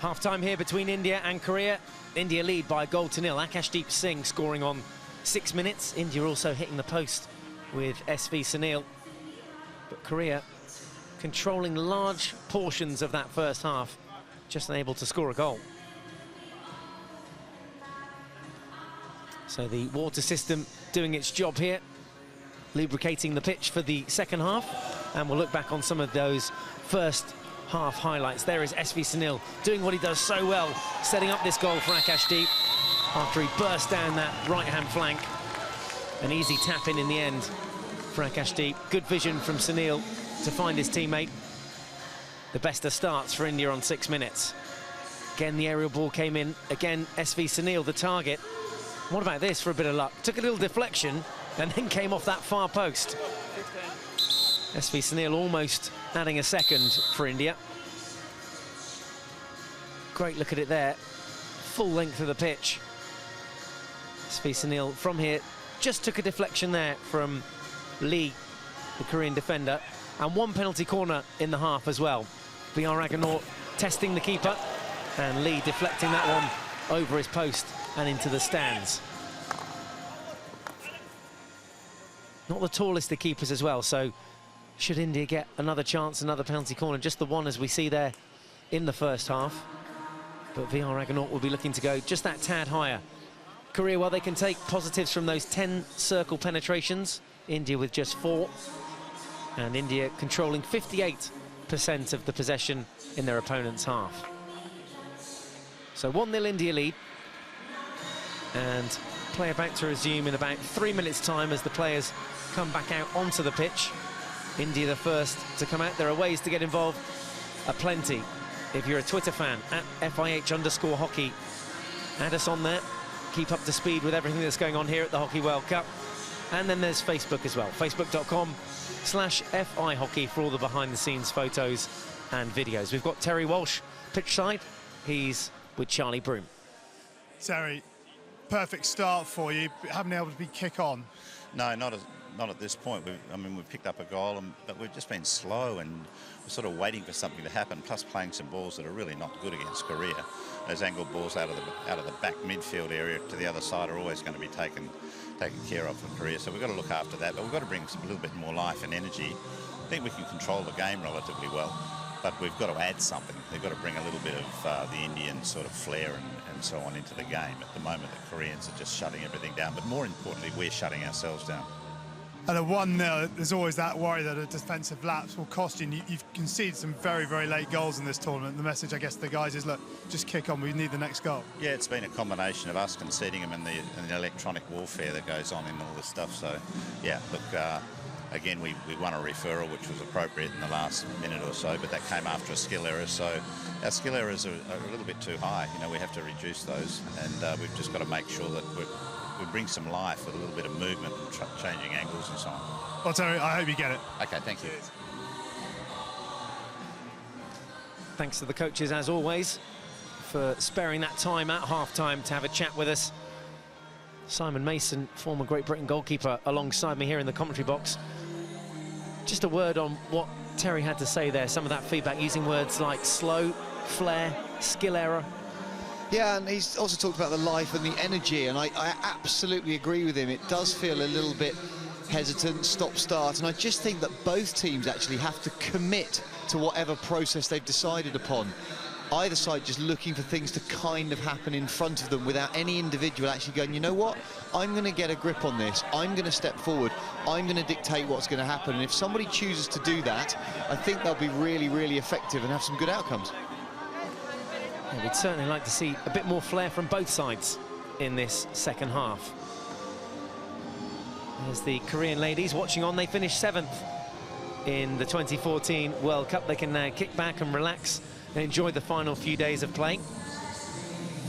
Half-time here between India and Korea. India lead by a goal to nil. Akashdeep Singh scoring on 6 minutes. India also hitting the post with SV Sunil. But Korea controlling large portions of that first half, just unable to score a goal. So the water system doing its job here, lubricating the pitch for the second half. And we'll look back on some of those first half highlights. There is SV Sunil doing what he does so well, setting up this goal for Akashdeep after he burst down that right-hand flank. An easy tap in the end for Akashdeep. Good vision from Sunil to find his teammate. The best of starts for India on 6 minutes. Again, the aerial ball came in. Again, SV Sunil, the target. What about this for a bit of luck? Took a little deflection and then came off that far post. SV Sunil almost adding a second for India. Great look at it there. Full length of the pitch. SV Sunil from here just took a deflection there from Lee, the Korean defender. And one penalty corner in the half as well. VR Aganaut testing the keeper and Lee deflecting that one over his post and into the stands. Not the tallest of keepers as well, so should India get another chance, another penalty corner, just the one as we see there in the first half. But VR Aganaut will be looking to go just that tad higher. Korea, well, they can take positives from those 10 circle penetrations. India with just 4. And India controlling 58% of the possession in their opponent's half. So 1-0 India lead. And play about to resume in about 3 minutes' time as the players come back out onto the pitch. India the first to come out. There are ways to get involved, aplenty. If you're a Twitter fan, at @FIH_hockey, add us on there. Keep up to speed with everything that's going on here at the Hockey World Cup. And then there's Facebook as well, facebook.com/FIHockey for all the behind-the-scenes photos and videos. We've got Terry Walsh, pitchside. He's with Charlie Broom. Terry, perfect start for you, but haven't been able to kick on. No, not at this point. We've picked up a goal, but we've just been slow and we're sort of waiting for something to happen, plus playing some balls that are really not good against Korea. Those angled balls out of the back midfield area to the other side are always going to be taken care of for Korea, so we've got to look after that, but we've got to bring a little bit more life and energy. I think we can control the game relatively well, but we've got to add something. They've got to bring a little bit of the Indian sort of flair and so on into the game. At the moment, the Koreans are just shutting everything down, but more importantly, we're shutting ourselves down. At a 1-0, there's always that worry that a defensive lapse will cost you. You've conceded some very, very late goals in this tournament. The message, I guess, to the guys is, look, just kick on. We need the next goal. Yeah, it's been a combination of us conceding them and the electronic warfare that goes on in all this stuff. So, yeah, look, again, we won a referral, which was appropriate in the last minute or so, but that came after a skill error. So our skill errors are a little bit too high. You know, we have to reduce those, and we've just got to make sure that we bring some life with a little bit of movement and changing angles and so on. Well, Terry, I hope you get it. Okay, thank you. Thanks to the coaches, as always, for sparing that time at half-time to have a chat with us. Simon Mason, former Great Britain goalkeeper, alongside me here in the commentary box. Just a word on what Terry had to say there, some of that feedback, using words like slow, flair, skill error. Yeah, and he's also talked about the life and the energy, and I absolutely agree with him. It does feel a little bit hesitant, stop-start, and I just think that both teams actually have to commit to whatever process they've decided upon. Either side just looking for things to kind of happen in front of them without any individual actually going, you know what, I'm going to get a grip on this, I'm going to step forward, I'm going to dictate what's going to happen. And if somebody chooses to do that, I think they'll be really, really effective and have some good outcomes. Yeah, we'd certainly like to see a bit more flair from both sides in this second half. There's the Korean ladies watching on. They finished 7th in the 2014 World Cup. They can now kick back and relax and enjoy the final few days of play.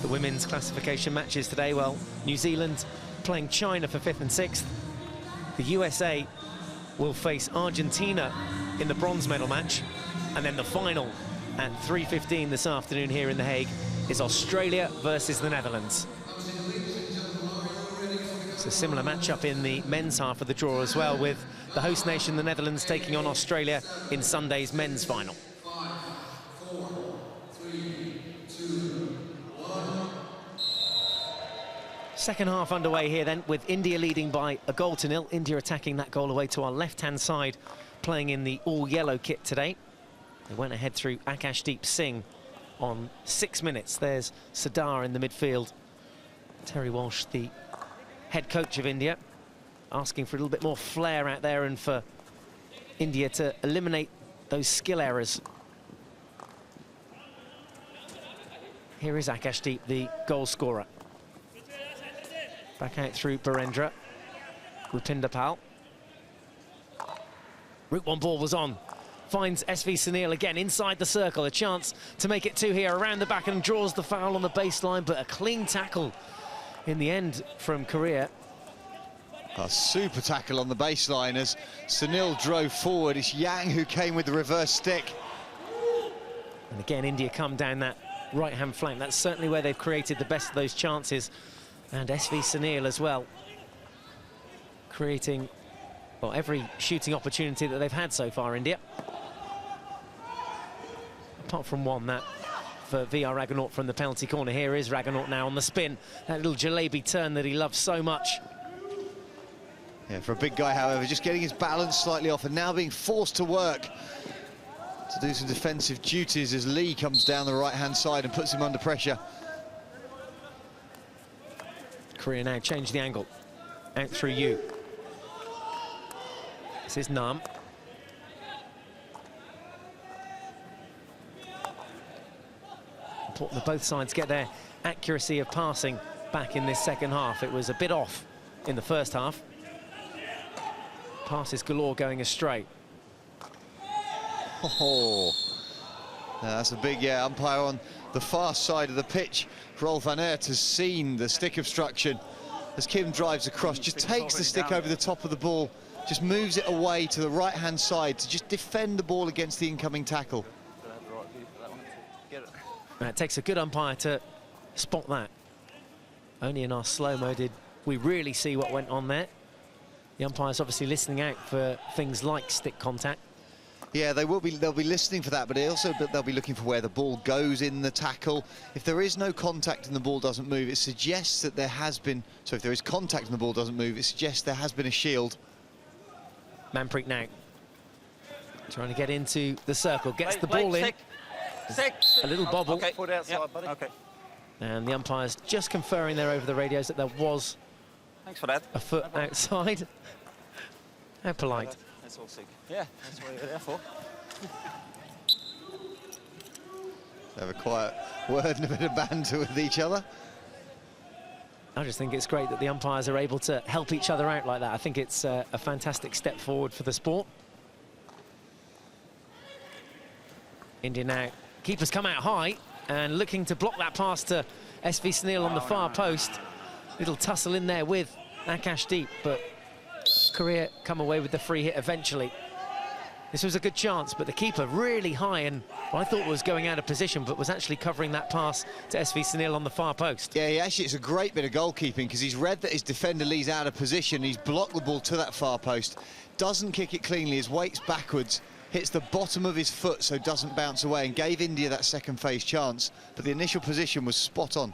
The women's classification matches today, well, New Zealand playing China for 5th and 6th. The USA will face Argentina in the bronze medal match. And then the final at 3:15 this afternoon here in The Hague is Australia versus the Netherlands. It's a similar matchup in the men's half of the draw as well, with the host nation, the Netherlands, taking on Australia in Sunday's men's final. 5, 4, 3, 2, 1. Second half underway here then, with India leading by a 1-0. India attacking that goal away to our left-hand side, playing in the all-yellow kit today. They went ahead through Akashdeep Singh on 6 minutes. There's Sardar in the midfield. Terry Walsh, the head coach of India, asking for a little bit more flair out there and for India to eliminate those skill errors. Here is Akashdeep, the goal scorer. Back out through Barendra. Rupinder Pal. Route 1 ball was on. Finds SV Sunil again inside the circle. A chance to make it 2 here around the back and draws the foul on the baseline, but a clean tackle in the end from Korea. A super tackle on the baseline as Sunil drove forward. It's Yang who came with the reverse stick. And again, India come down that right-hand flank. That's certainly where they've created the best of those chances. And SV Sunil as well, creating, well, every shooting opportunity that they've had so far, India. Apart from one, that for VR Raghunaut from the penalty corner. Here is Raghunaut now on the spin. That little jalebi turn that he loves so much. Yeah, for a big guy, however, just getting his balance slightly off and now being forced to work to do some defensive duties as Lee comes down the right-hand side and puts him under pressure. Korea now change the angle. Out through you. This is Nam. Important that both sides get their accuracy of passing back in this second half. It was a bit off in the first half. Passes galore going astray. Oh, that's a big umpire on the far side of the pitch. Rolf van Aert has seen the stick obstruction as Kim drives across, just takes the stick over the top of the ball, just moves it away to the right-hand side to just defend the ball against the incoming tackle. It takes a good umpire to spot that. Only in our slow-mo did we really see what went on there. The umpire's obviously listening out for things like stick contact. Yeah, they'll be listening for that, but they'll be looking for where the ball goes in the tackle. If there is no contact and the ball doesn't move, it suggests that there has been... So if there is contact and the ball doesn't move, it suggests there has been a shield. Manpreet now trying to get into the circle, gets the ball in. A little bobble. Okay. Foot outside, buddy. Okay. And the umpire's just conferring there over the radios that there was Thanks for that. a foot outside. How polite. That's all sick. Yeah, that's what you're there for. Have a quiet word and a bit of banter with each other. I just think it's great that the umpires are able to help each other out like that. I think it's a fantastic step forward for the sport. India now, keepers come out high and looking to block that pass to SV Sunil on the far post. Little tussle in there with Akashdeep, but Korea come away with the free hit eventually. This was a good chance, but the keeper really high and I thought was going out of position, but was actually covering that pass to SV Sunil on the far post. Yeah, it's a great bit of goalkeeping because he's read that his defender Lee's out of position. He's blocked the ball to that far post, doesn't kick it cleanly, his weight's backwards, hits the bottom of his foot so doesn't bounce away, and gave India that second phase chance, but the initial position was spot on.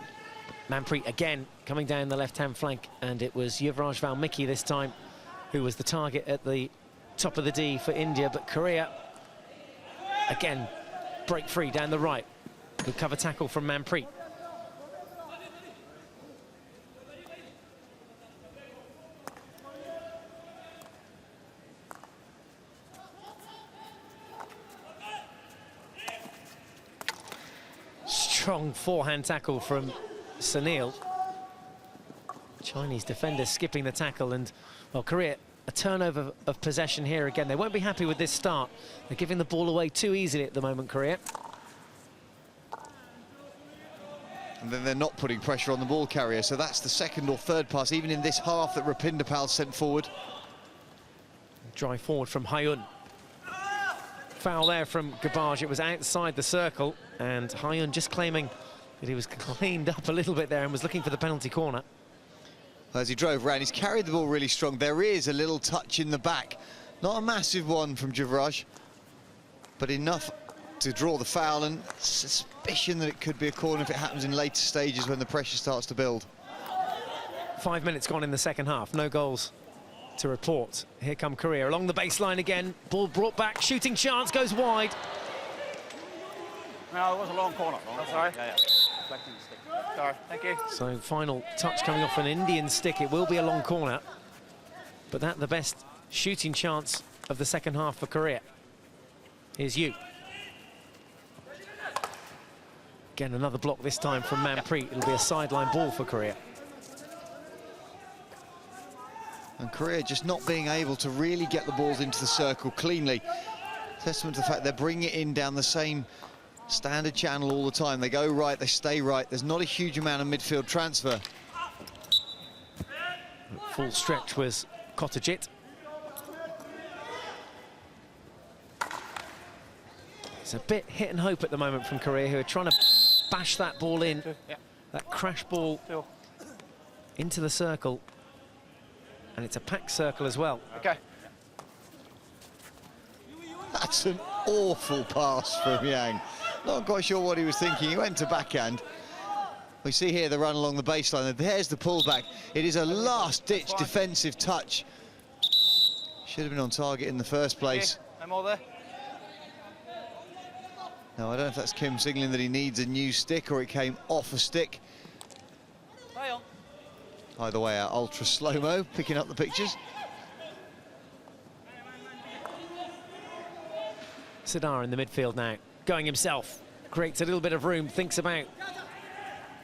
Manpreet again coming down the left-hand flank, and it was Yuvraj Valmiki this time who was the target at the top of the D for India, but Korea again break free down the right. Good cover tackle from Manpreet. Strong Long forehand tackle from Sunil. Chinese defender skipping the tackle, and, well, Korea, a turnover of possession here again. They won't be happy with this start. They're giving the ball away too easily at the moment, Korea. And then they're not putting pressure on the ball carrier, so that's the second or third pass, even in this half, that Rapindapal sent forward. Drive forward from Hyun. Foul there from Garbage. It was outside the circle, and Hyun just claiming that he was cleaned up a little bit there and was looking for the penalty corner. As he drove around, he's carried the ball really strong. There is a little touch in the back. Not a massive one from Javraj, but enough to draw the foul, and suspicion that it could be a corner if it happens in later stages when the pressure starts to build. 5 minutes gone in the second half, no goals to report. Here come Korea along the baseline again. Ball brought back, shooting chance, goes wide. No, it was a long corner. Sorry. Yeah. Deflecting the stick. Sorry, thank you. So final touch coming off an Indian stick. It will be a long corner, but that the best shooting chance of the second half for Korea. Here's Yu. Again, another block this time from Manpreet. It'll be a sideline ball for Korea. And Korea just not being able to really get the balls into the circle cleanly. Testament to the fact they're bringing it in down the same standard channel all the time. They go right, they stay right. There's not a huge amount of midfield transfer. Full stretch was Kotajit. It's a bit hit and hope at the moment from Korea, who are trying to bash that ball in. That crash ball into the circle. And it's a packed circle as well. Okay. That's an awful pass from Yang. Not quite sure what he was thinking. He went to backhand. We see here the run along the baseline. There's the pullback. It is a last-ditch defensive touch. Should have been on target in the first place. I'm all there. No, I don't know if that's Kim signaling that he needs a new stick or it came off a stick. Either way, our ultra slow-mo picking up the pictures. Sidar in the midfield now, going himself, creates a little bit of room, thinks about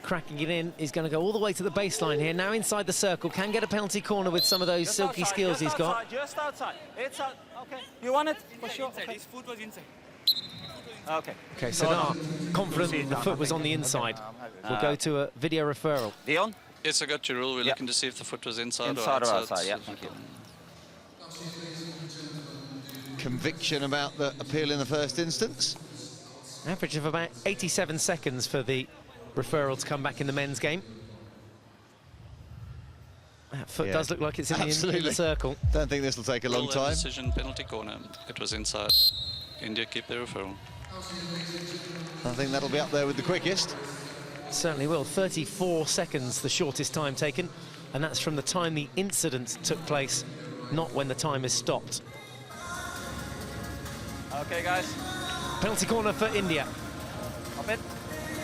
cracking it in. He's going to go all the way to the baseline here, now inside the circle, can get a penalty corner with some of those silky skills he's got. Just outside, it's out, okay. You want it? For sure. Okay. His foot was inside. Okay. Okay, Sidar, confident the foot was on the inside. We'll go to a video referral. Dion? Yes, I got your rule. We're looking to see if the foot was inside or Inside or outside. outside, yeah, thank you. Conviction about the appeal in the first instance. Average of about 87 seconds for the referral to come back in the men's game. That foot does look like it's in the circle. Don't think this will take a long time. Decision, penalty corner. It was inside. India keep their referral. I think that'll be up there with the quickest. Certainly will. 34 seconds, the shortest time taken, and that's from the time the incident took place, not when the time is stopped. Okay, guys. Penalty corner for India. Up it.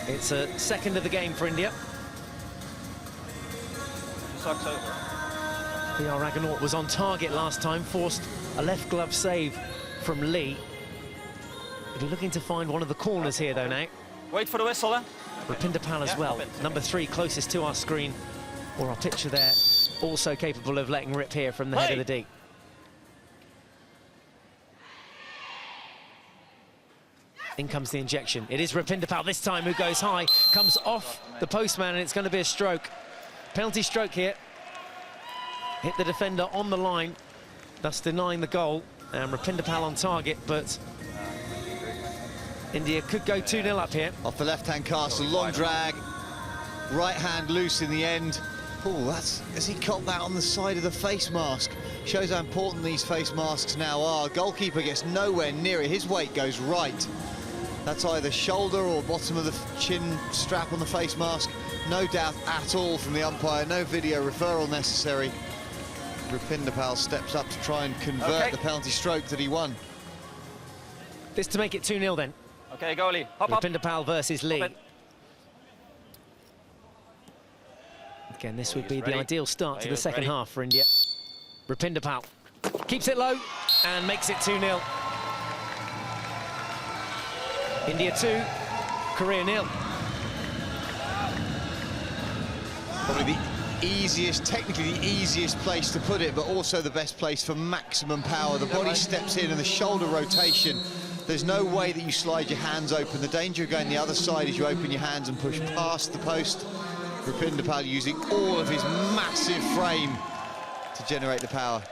It's a second of the game for India. Socks over. PR Raghunaut was on target last time, forced a left glove save from Lee. He'll be looking to find one of the corners here, though, now. Wait for the whistle, then. Rapindapal as well, number 3 closest to our screen, or our picture there, also capable of letting rip here from the head of the D. In comes the injection. It is Rapindapal this time who goes high, comes off the postman, and it's going to be a stroke. Penalty stroke here. Hit the defender on the line, thus denying the goal, and Rapindapal on target, but India could go 2-0 up here. Off the left-hand cast, a long drag. Right hand loose in the end. Oh, has he caught that on the side of the face mask? Shows how important these face masks now are. Goalkeeper gets nowhere near it. His weight goes right. That's either shoulder or bottom of the chin strap on the face mask. No doubt at all from the umpire. No video referral necessary. Rapindapal steps up to try and convert the penalty stroke that he won. This to make it 2-0 then. Okay, goalie, hop up. Rapindapal versus Lee. Again, this would be the ideal start to the second half for India. Rapindapal keeps it low and makes it 2-0. India 2, Korea 0. the easiest, technically the easiest place to put it, but also the best place for maximum power. The body steps in and the shoulder rotation. There's no way that you slide your hands open. The danger of going the other side is you open your hands and push past the post. Rapinder Pal using all of his massive frame to generate the power.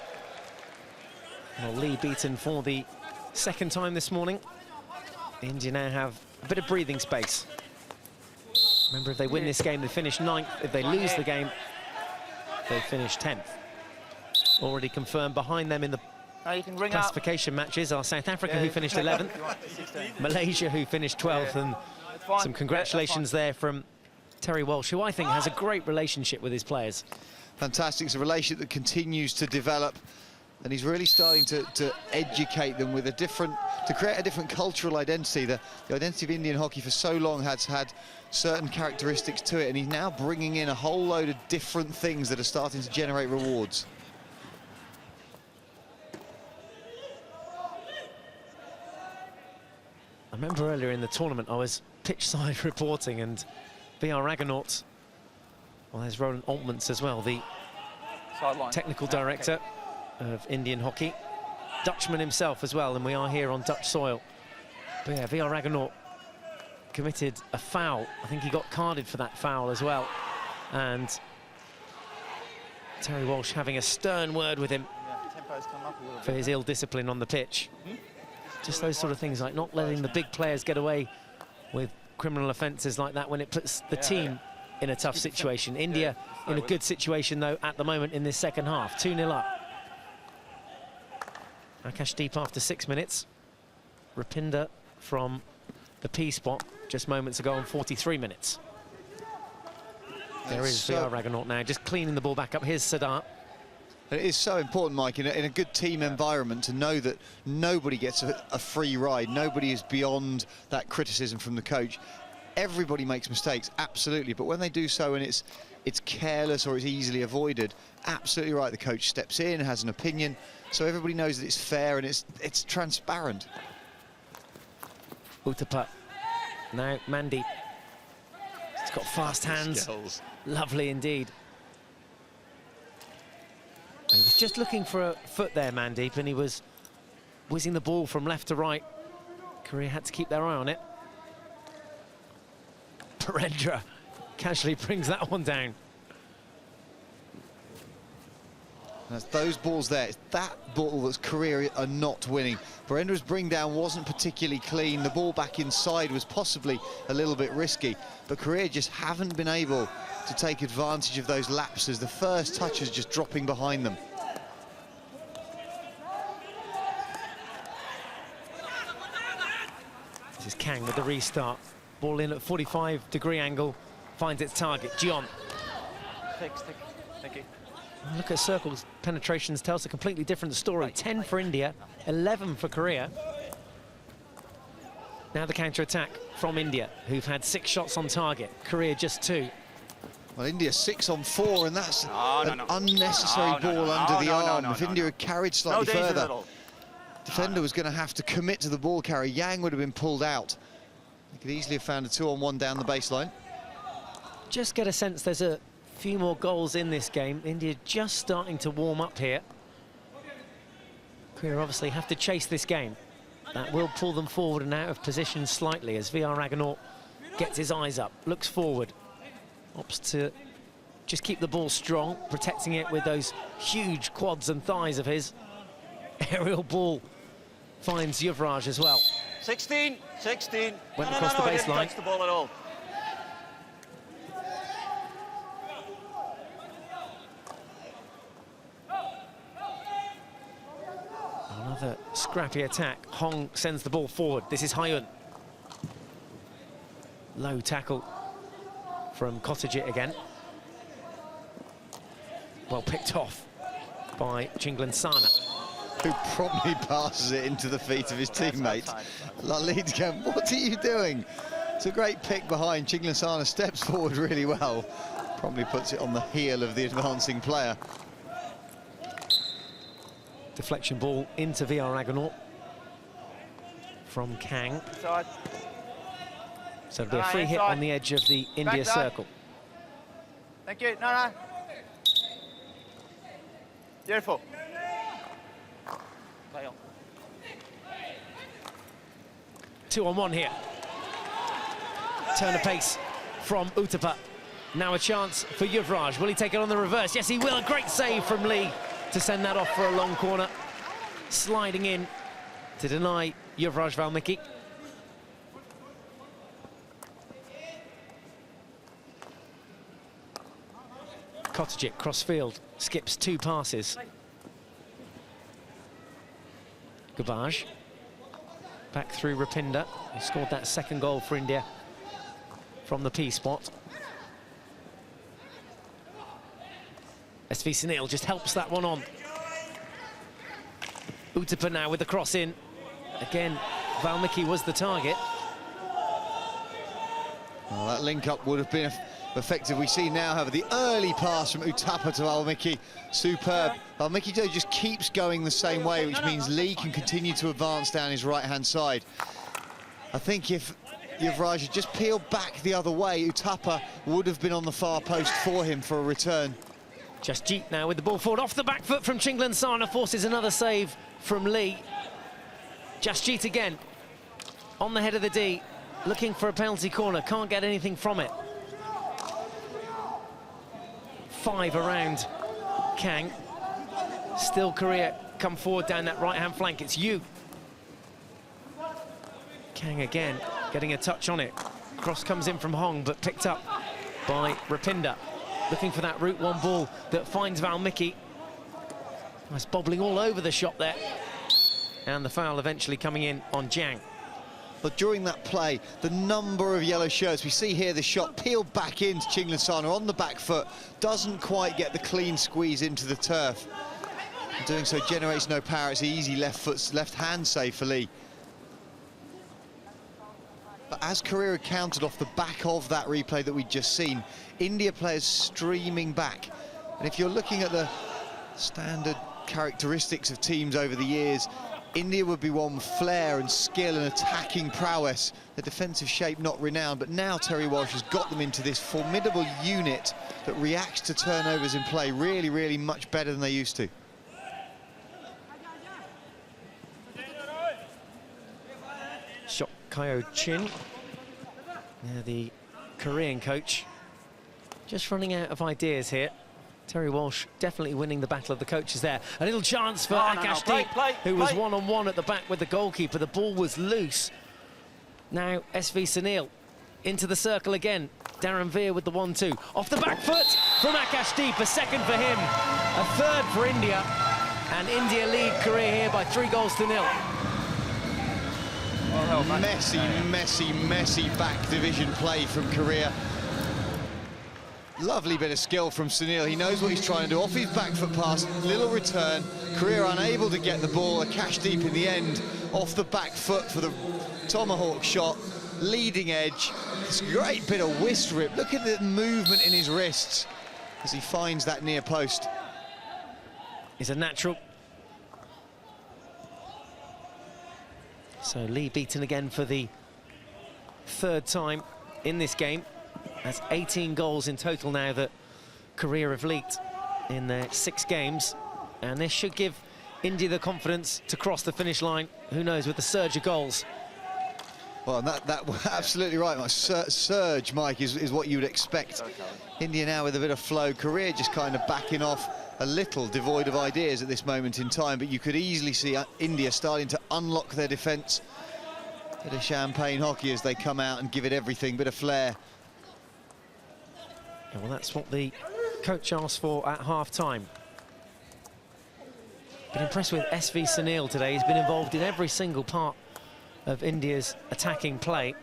Well, Lee beaten for the second time this morning. India now have a bit of breathing space. Remember, if they win this game, they finish 9th. If they lose the game, they finish 10th. Already confirmed behind them in the classification matches are South Africa, who finished 11th, Malaysia, who finished 12th, and some congratulations there from Terry Walsh, who I think has a great relationship with his players. Fantastic. It's a relationship that continues to develop, and he's really starting to educate them with to create a different cultural identity. The identity of Indian hockey for so long has had certain characteristics to it, and he's now bringing in a whole load of different things that are starting to generate rewards. I remember earlier in the tournament I was pitch side reporting, and VR Raggenauts, well, there's Roland Altmans as well, the technical director of Indian hockey, Dutchman himself as well, and we are here on Dutch soil. But yeah, VR Raggenaut committed a foul. I think he got carded for that foul as well, and Terry Walsh having a stern word with him for his ill discipline on the pitch. Just those sort of things, like not letting the big players get away with criminal offences like that when it puts the team in a tough situation. India in a good situation, though, at the moment in this second half. 2-0 up. Akashdeep after 6 minutes. Rapinder from the P spot just moments ago on 43 minutes. There is VR Raggenaut now, just cleaning the ball back up. Here's Sadar. It is so important, Mike, in a good team environment, to know that nobody gets a free ride. Nobody is beyond that criticism from the coach. Everybody makes mistakes, absolutely, but when they do so and it's careless or it's easily avoided, absolutely right, the coach steps in, has an opinion, so everybody knows that it's fair and it's transparent. Uttapa. Now Mandeep. He's got fast hands. Skills. Lovely indeed. He was just looking for a foot there, Mandeep, and he was whizzing the ball from left to right. Korea had to keep their eye on it. Perendra casually brings that one down. That's those balls there. It's that ball that's Korea are not winning. Berendra's bring down wasn't particularly clean. The ball back inside was possibly a little bit risky, but Korea just haven't been able to take advantage of those lapses. The first touch is just dropping behind them. This is Kang with the restart. Ball in at 45-degree angle, finds its target. Jion. Thank you. Look at Circle's penetrations, tells a completely different story. 10 for India, 11 for Korea. Now the counter-attack from India, who've had 6 shots on target. Korea just 2. Well, India 6 on 4, and that's an unnecessary ball under the arm. If India had carried slightly further, defender was going to have to commit to the ball carrier. Yang would have been pulled out. He could easily have found a 2-on-1 down the baseline. Just get a sense there's a few more goals in this game. India just starting to warm up here. Korea obviously have to chase this game. That will pull them forward and out of position slightly as VR Raggenaut gets his eyes up, looks forward, opts to just keep the ball strong, protecting it with those huge quads and thighs of his. Aerial ball finds Yuvraj as well. 16. Went across the baseline. Didn't touch the ball at all. Another scrappy attack. Hong sends the ball forward. This is Hyun. Low tackle from Kotajit again. Well picked off by Chinglan Sana, who promptly passes it into the feet of his teammate. Lalit going, what are you doing? It's a great pick behind. Chinglan Sana steps forward really well. Promptly puts it on the heel of the advancing player. Deflection ball into VR Raggenaut from Kang. So it'll be a free hit on the edge of the India circle. Thank you. No. Beautiful. Play on. 2-on-1 here. Turn of pace from Uttapa. Now a chance for Yuvraj. Will he take it on the reverse? Yes, he will. A great save from Lee to send that off for a long corner. Sliding in to deny Yuvraj Valmiki. Kotajic, cross-field, skips 2 passes. Garbage. Back through Rapinda, who scored that second goal for India from the P spot. SV Sunil just helps that one on. Uttapa now with the cross in. Again, Valmiki was the target. Well, that link-up would have been effective. We see now, however, the early pass from Uttapa to Valmiki. Superb. Valmiki just keeps going the same way, which means Lee can continue to advance down his right-hand side. I think if Yuvraj had just peeled back the other way, Uttapa would have been on the far post for him for a return. Jasjeet now with the ball forward. Off the back foot from Chinglan Sana, forces another save from Lee. Jasjeet again, on the head of the D, looking for a penalty corner, can't get anything from it. 5 around Kang. Still Korea come forward down that right-hand flank. It's Yu. Kang again, getting a touch on it. Cross comes in from Hong, but picked up by Rapinda. Looking for that route one ball that finds Valmiki. Nice bobbling all over the shot there. And the foul eventually coming in on Jiang. But during that play, the number of yellow shirts, we see here the shot peeled back into Chinglan Sana on the back foot, doesn't quite get the clean squeeze into the turf. And doing so generates no power. It's an easy left hand save for Lee. But as Korea countered off the back of that replay that we'd just seen, India players streaming back. And if you're looking at the standard characteristics of teams over the years, India would be one with flair and skill and attacking prowess. The defensive shape not renowned, but now Terry Walsh has got them into this formidable unit that reacts to turnovers in play really, really much better than they used to. Shot Kyo Chin, the Korean coach, just running out of ideas here. Terry Walsh definitely winning the battle of the coaches there. A little chance for Akashdeep, who was one-on-one at the back with the goalkeeper. The ball was loose. Now SV Sunil into the circle again. Darren Veer with the 1-2. Off the back foot from Akashdeep, a second for him, a third for India. And India lead Korea here by 3-0. Messy back division play from Korea. Lovely bit of skill from Sunil. He knows what he's trying to do. Off his back foot pass, little return. Korea unable to get the ball. Akashdeep in the end, off the back foot for the tomahawk shot. Leading edge. It's a great bit of whist rip. Look at the movement in his wrists as he finds that near post. Is a natural. So Lee beaten again for the 3rd time in this game. That's 18 goals in total now that Korea have leaked in their 6 games. And this should give India the confidence to cross the finish line. Who knows, with the surge of goals. Well, that absolutely right, Mike. Surge, Mike, is what you would expect. India now with a bit of flow. Korea just kind of backing off, a little devoid of ideas at this moment in time. But you could easily see India starting to unlock their defence. Bit of champagne hockey as they come out and give it everything, bit of flair. Yeah, well, that's what the coach asked for at half-time. Been impressed with SV Sunil today. He's been involved in every single part of India's attacking play.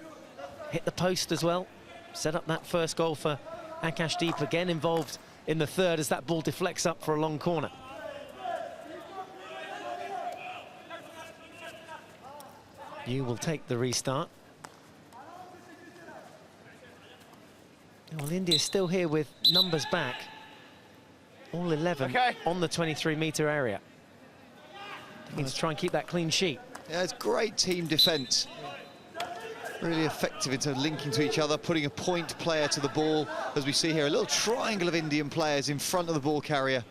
Hit the post as well. Set up that first goal for Akashdeep. Again involved in the 3rd as that ball deflects up for a long corner. You will take the restart. Well, India's still here with numbers back. All 11 on the 23-metre area. They need to try and keep that clean sheet. Yeah, it's great team defence. Really effective in terms of linking to each other, putting a point player to the ball. As we see here, a little triangle of Indian players in front of the ball carrier.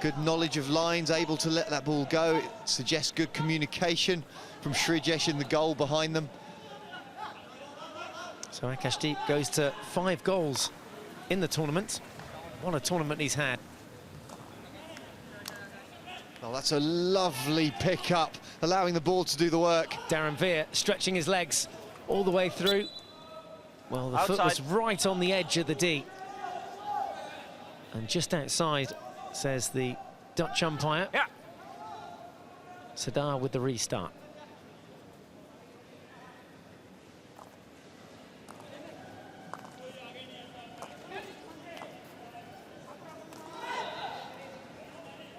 Good knowledge of lines, able to let that ball go. It suggests good communication from Srijesh in the goal behind them. So Akashdeep goes to 5 goals in the tournament. What a tournament he's had. Oh, that's a lovely pick-up, allowing the ball to do the work. Darren Veer stretching his legs all the way through. Well, the foot was right on the edge of the D. And just outside, says the Dutch umpire. Yeah. Sadar with the restart.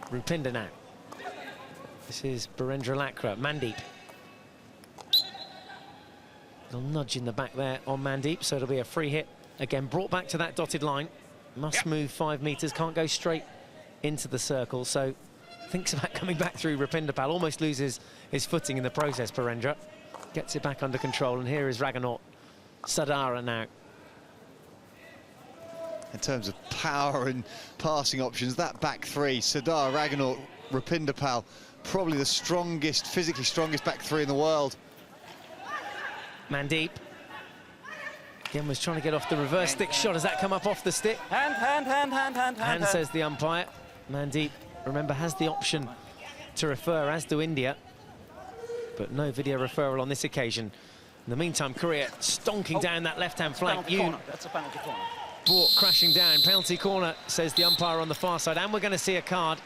Rupinder now. This is Birendra Lakra, Mandeep. Little nudge in the back there on Mandeep, so it'll be a free hit. Again, brought back to that dotted line. Must move 5 metres, can't go straight into the circle, so thinks about coming back through Rupinder Pal. Almost loses his footing in the process, Birendra. Gets it back under control, and here is Raghunath Sadara now. In terms of power and passing options, that back three, Sadar, Raghunath, Rupinder Pal, probably the strongest, physically strongest back three in the world. Mandeep. Again, was trying to get off the reverse stick shot. Has that come up off the stick? Hand, says the umpire. Mandeep, remember, has the option to refer, as do India. But no video referral on this occasion. In the meantime, Korea stonking down that left-hand flank. That's a penalty corner. Brought crashing down. Penalty corner, says the umpire on the far side. And we're going to see a card.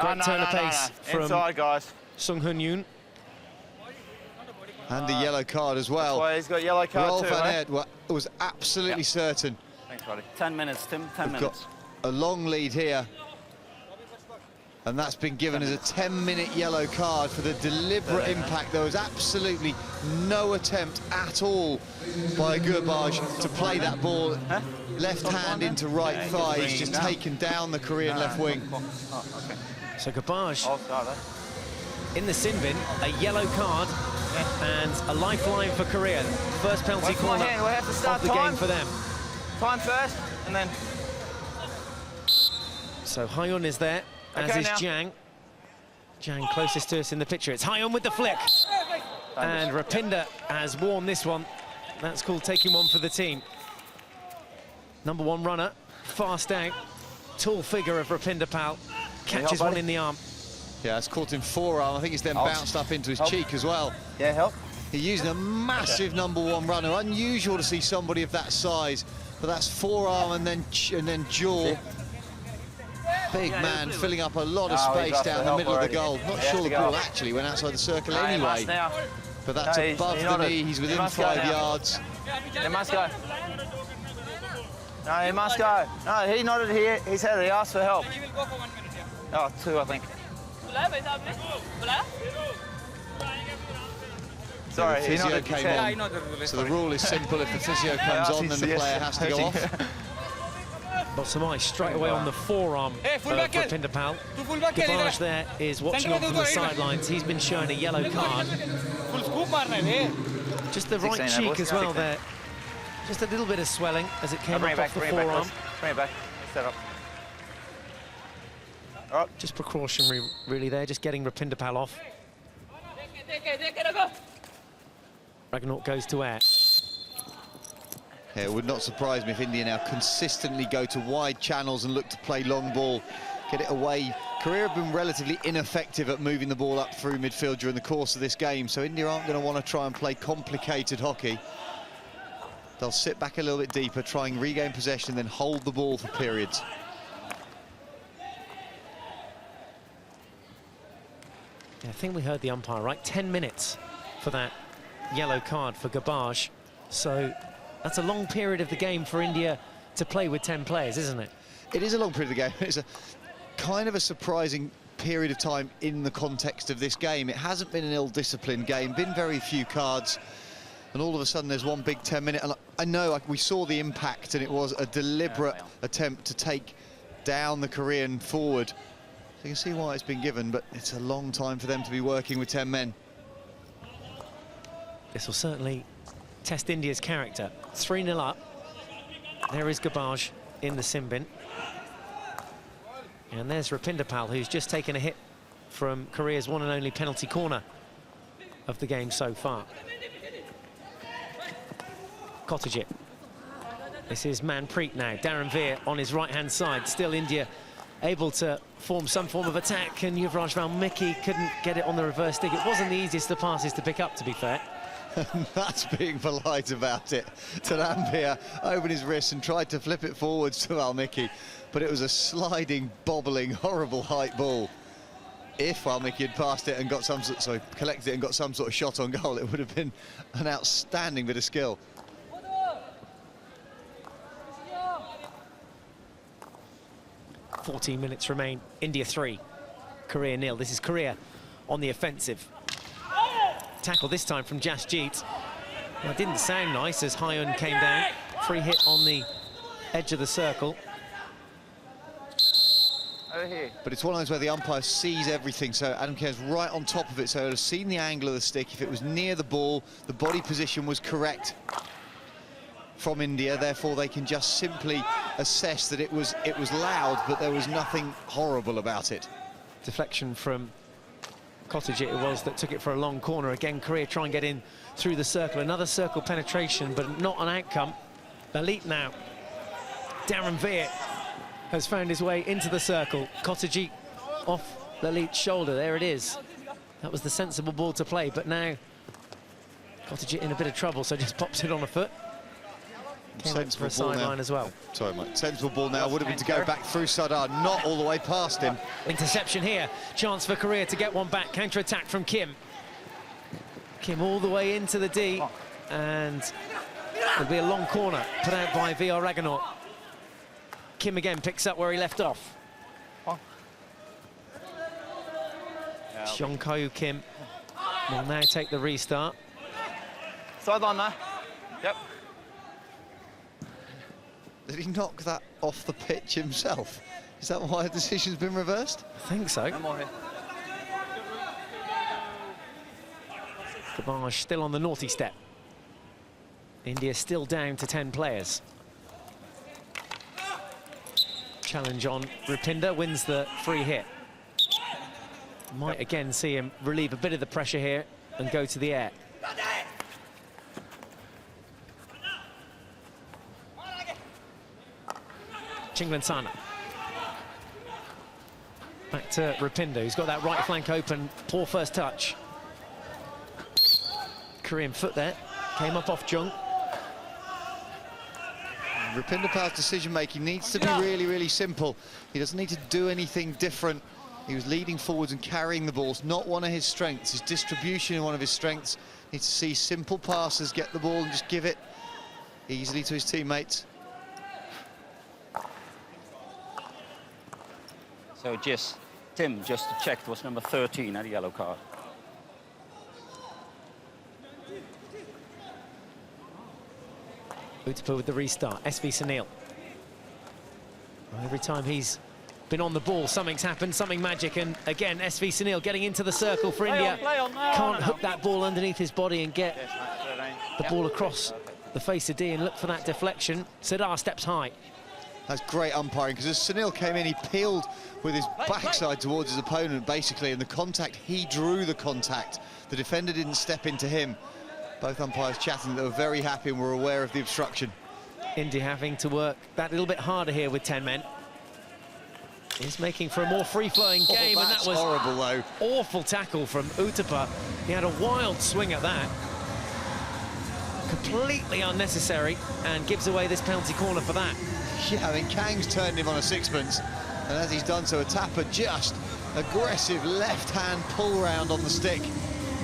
Great turn of pace from inside, guys. Sung Hun Yoon. And the yellow card as well. That's why he's got yellow card Rolf too, van eh? Aert was absolutely certain. Thanks, buddy. 10 minutes, Tim. 10 We've minutes. got a long lead here. And that's been given as a 10-minute yellow card for the deliberate impact. There was absolutely no attempt at all by Gurbaj to play that ball left hand into right thigh. He's just taken down the Korean left wing. Oh, okay. So Gurbaj Offside, eh? in the sin bin, a yellow card and a lifeline for Korea. First penalty Wait for my corner hand. We have to start of the time. game for them. Time first, and then... So Hyun is there, as Okay, is now. Jang. Jang closest to us in the picture. It's Hyun with the flick. And Rupinder has worn this one. That's called taking one for the team. Number 1 runner, fast out. Tall figure of Rupinder Pal. Catches one in the arm. Yeah, it's caught in forearm. I think it's then bounced up into his cheek as well. Yeah, help. He used a massive number 1 runner. Unusual to see somebody of that size, but that's forearm and then jaw. Big man filling up a lot of space down the middle of the goal. Not sure the ball actually went outside the circle anyway, but that's above the knee. He's within 5 yards. He must go. No, he must go. No, he nodded here. He said he asked for help. Oh, 2, I think. Sorry, The he physio nodded his came head. on. So the rule is simple: if the physio comes on, then the player has to go off. But some ice straight away on the forearm of Rupinder Pal. Gurbaj there is watching on from the sidelines. He's been shown a yellow card. Just the right cheek as well there. Just a little bit of swelling as it came up off the forearm. Bring it back. Set up. All right. Just precautionary, really, there, just getting Rupinder Pal off. Raghunath goes to air. Yeah, it would not surprise me if India now consistently go to wide channels and look to play long ball, get it away. Korea have been relatively ineffective at moving the ball up through midfield during the course of this game, so India aren't going to want to try and play complicated hockey. They'll sit back a little bit deeper, try and regain possession, then hold the ball for periods. Yeah, I think we heard the umpire, right? 10 minutes for that yellow card for Gurbaj. So that's a long period of the game for India to play with 10 players, isn't it? It is a long period of the game. It's a kind of a surprising period of time in the context of this game. It hasn't been an ill-disciplined game, been very few cards, and all of a sudden there's one big 10-minute. And I know we saw the impact, and it was a deliberate attempt to take down the Korean forward. So you can see why it's been given, but it's a long time for them to be working with 10 men. This will certainly test India's character. 3-0 up. There is Garbage in the sin bin. And there's Rapindapal, who's just taken a hit from Korea's one and only penalty corner of the game so far. Kotajit. This is Manpreet now. Darren Veer on his right-hand side. Still India able to form some form of attack, and Yuvraj Valmiki couldn't get it on the reverse stick. It wasn't the easiest of passes to pick up, to be fair. That's being polite about it. Tarambir opened his wrist and tried to flip it forwards to Valmiki, but it was a sliding, bobbling, horrible height ball. If Valmiki had passed it and got some sort, sorry, collected it and got some sort of shot on goal, it would have been an outstanding bit of skill. "14 minutes remain. India 3, Korea 0. This is Korea on the offensive. Tackle this time from Jasjeet. Well, it didn't sound nice as Hyun came down. Free hit on the edge of the circle. Over here. But it's one of those where the umpire sees everything, so Adam Kerr's right on top of it, so he'll have seen the angle of the stick. If it was near the ball, the body position was correct from India, therefore they can just simply assess that it was loud, but there was nothing horrible about it. Deflection from Kotajit it was that took it for a long corner. Again, Korea try and get in through the circle. Another circle penetration, but not an outcome. Lalit now. Darren Veer has found his way into the circle. Kotajit off Lalit's shoulder. There it is. That was the sensible ball to play, but now Kotajit in a bit of trouble, so just pops it on a foot. Came up for a sideline as well. Sorry, mate. Sensible ball now would have been to go back through Sardar, not all the way past him. Interception here. Chance for Korea to get one back. Counter-attack from Kim. Kim all the way into the D, and there'll be a long corner put out by VR Raghunaut. Kim again picks up where he left off. Jeongkyu Kim will now take the restart. Sideline there. Yep. Did he knock that off the pitch himself? Is that why the decision's been reversed? I think so. No more here. Garbage still on the naughty step. India still down to 10 players. Challenge on Rupinder, wins the free hit. Might again see him relieve a bit of the pressure here and go to the air. Chinglansana. Back to Rupinder, who's got that right flank open. Poor first touch. Korean foot there. Came up off Jung. Rapindapal's decision-making needs to be really, really simple. He doesn't need to do anything different. He was leading forwards and carrying the balls, not one of his strengths. His distribution is one of his strengths. Needs to see simple passes, get the ball and just give it easily to his teammates. So Tim just checked was number 13 at the yellow card. Uthapur with the restart. SV Sunil. Well, every time he's been on the ball, something's happened, something magic, and again, SV Sunil getting into the circle for India. Can't hook that ball underneath his body and get the ball across the face of D and look for that deflection. Sardar steps high. That's great umpiring, because as Sunil came in, he peeled with his backside towards his opponent, basically, and the contact, he drew the contact. The defender didn't step into him. Both umpires chatting, they were very happy and were aware of the obstruction. India having to work that little bit harder here with 10 men. He's making for a more free-flowing game, and that was horrible, though. Awful tackle from Uthapur. He had a wild swing at that. Completely unnecessary, and gives away this penalty corner for that. Yeah, I mean, Kang's turned him on a sixpence, and as he's done so, Uthapur just aggressive left-hand pull round on the stick.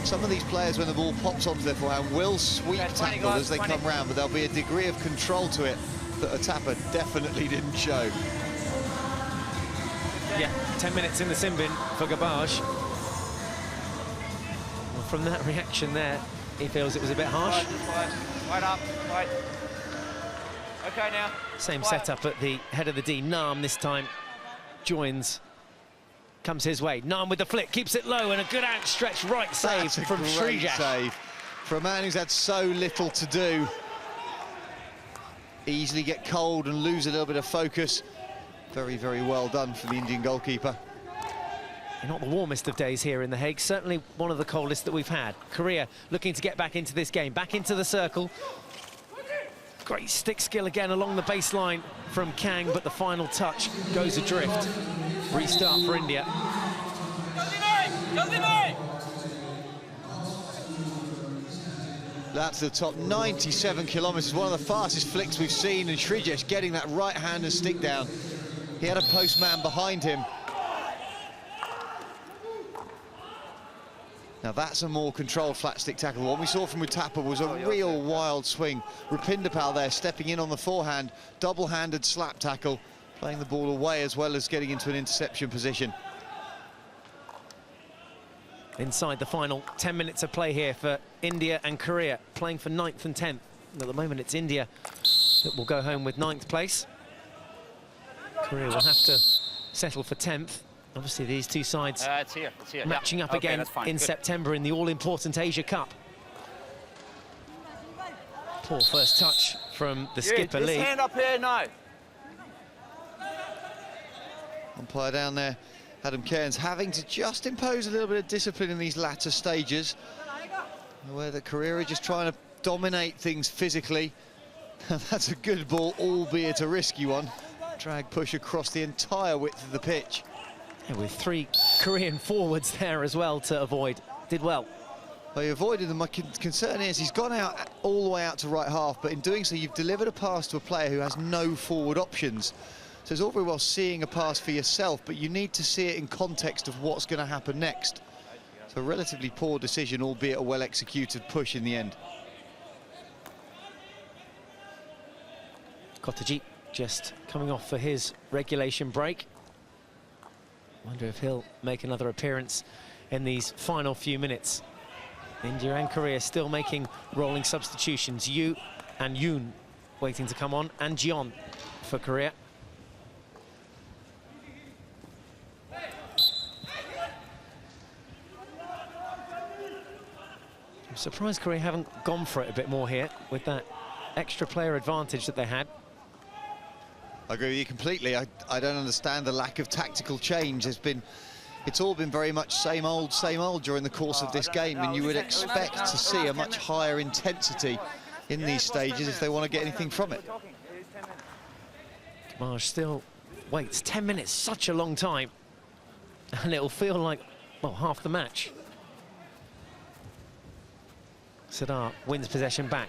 Some of these players, when the ball pops onto their forehand, will sweep tackle as they come round, but there'll be a degree of control to it that Uthapur definitely didn't show. Yeah, 10 minutes in the sin bin for Garbage. Well, from that reaction there, he feels it was a bit harsh. Right up, right. Okay, now. Same setup at the head of the D. Naam this time joins. Comes his way. Naam with the flick, keeps it low, and a good outstretched right save from Srijak. Save. For a man who's had so little to do, easily get cold and lose a little bit of focus. Very, very well done for the Indian goalkeeper. Not the warmest of days here in The Hague, certainly one of the coldest that we've had. Korea looking to get back into this game, back into the circle. Great stick skill again along the baseline from Kang, but the final touch goes adrift. Restart for India. That's the top 97 kilometres, one of the fastest flicks we've seen, and Srijesh getting that right hand and stick down. He had a postman behind him. Now that's a more controlled flat stick tackle. What we saw from Uthappa was a real wild swing. Rapindipal there stepping in on the forehand, double-handed slap tackle, playing the ball away as well as getting into an interception position. Inside the final 10 minutes of play here for India and Korea, playing for 9th and 10th. At the moment, it's India that will go home with 9th place. Korea will have to settle for 10th. Obviously, these two sides it's here. matching up again in September in the all-important Asia Cup. Poor first touch from the skipper, Lee. Hand up here, no. Umpire down there, Adam Cairns, having to just impose a little bit of discipline in these latter stages, where the Korea are just trying to dominate things physically. That's a good ball, albeit a risky one. Drag push across the entire width of the pitch. Yeah, with 3 Korean forwards there as well to avoid. Did well. Well, he avoided them. My concern is he's gone out all the way out to right half, but in doing so, you've delivered a pass to a player who has no forward options. So it's all very well seeing a pass for yourself, but you need to see it in context of what's going to happen next. So a relatively poor decision, albeit a well-executed push in the end. Kotajit just coming off for his regulation break. Wonder if he'll make another appearance in these final few minutes. India and Korea still making rolling substitutions. Yu and Yoon waiting to come on, and Jeon for Korea. I'm surprised Korea haven't gone for it a bit more here with that extra player advantage that they had. I agree with you completely. I don't understand the lack of tactical change. It's all been very much same old during the course of this game, and you would expect to see a much higher intensity in these stages if they want to get anything from it. Kamaj still waits 10 minutes, such a long time, and it'll feel like, well, half the match. Sadar wins possession back.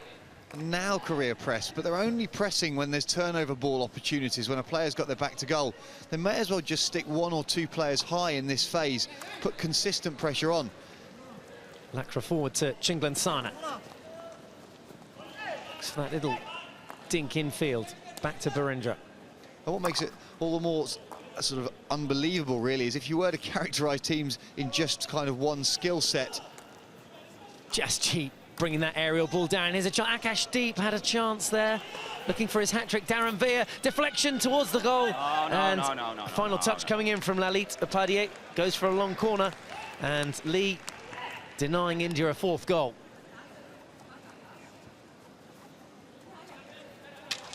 Now Korea press, but they're only pressing when there's turnover ball opportunities, when a player's got their back to goal. They may as well just stick 1 or 2 players high in this phase, put consistent pressure on. Lakra forward to Chinglan Sana. Looks for that little dink infield. Back to Birendra. And what makes it all the more sort of unbelievable, really, is if you were to characterise teams in just kind of one skill set. Just cheap. Bringing that aerial ball down. Here's a chance. Akashdeep had a chance there. Looking for his hat-trick. Darren Veer. Deflection towards the goal. Final touch coming in from Lalit Upadhyay. Goes for a long corner. And Lee denying India a 4th goal.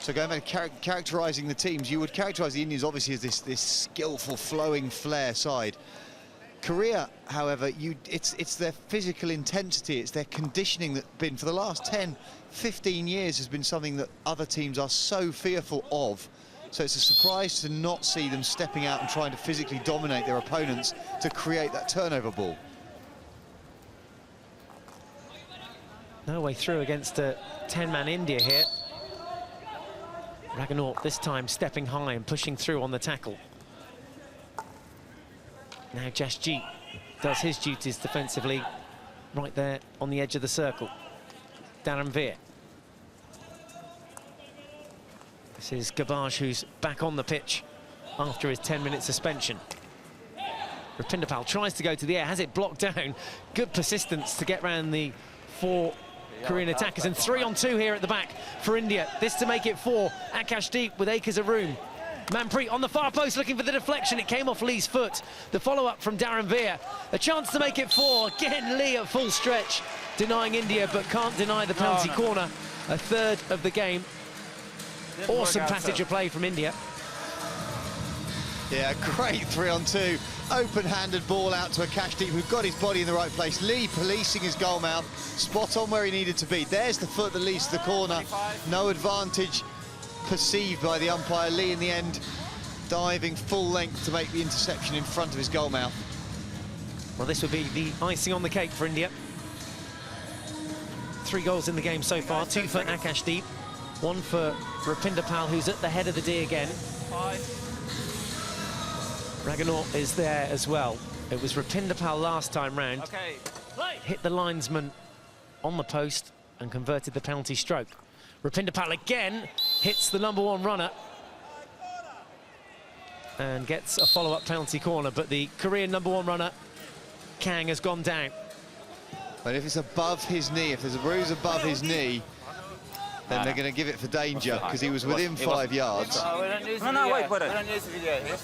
So going back to characterising the teams, you would characterise the Indians obviously as this skillful, flowing flair side. Korea, however, it's their physical intensity, it's their conditioning that's been, for the last 10, 15 years, has been something that other teams are so fearful of. So it's a surprise to not see them stepping out and trying to physically dominate their opponents to create that turnover ball. No way through against a 10-man India here. Raghunaut this time stepping high and pushing through on the tackle. Now Jasjeet does his duties defensively right there on the edge of the circle. Darren Veer. This is Garbage, who's back on the pitch after his 10-minute suspension. Rapindipal tries to go to the air, has it blocked down. Good persistence to get round the 4 Korean attackers, and 3-on-2 here at the back for India. This to make it 4. Akashdeep with acres of room. Manpreet on the far post looking for the deflection. It came off Lee's foot. The follow-up from Darren Veer. A chance to make it 4. Again, Lee at full stretch, denying India, but can't deny the penalty corner. A third of the game. Awesome passage of play from India. Yeah, great 3-on-2. Open-handed ball out to Akashdeep, who got his body in the right place. Lee policing his goal mouth, spot on where he needed to be. There's the foot that leads to the corner. No advantage perceived by the umpire. Lee in the end diving full length to make the interception in front of his goal mouth. Well, this would be the icing on the cake for India. 3 goals in the game so far, 2 for Akashdeep, 1 for Rapinder Pal, who's at the head of the D again. Raganor is there as well. It was Rapinder Pal last time round. Hit the linesman on the post and converted the penalty stroke. Rapinder Pal again hits the #1 runner and gets a follow-up penalty corner, but the Korean #1 runner, Kang, has gone down. But if it's above his knee, if there's a bruise above his knee, then they're going to give it for danger, because he was within 5 yards. No, wait. We don't use the video here.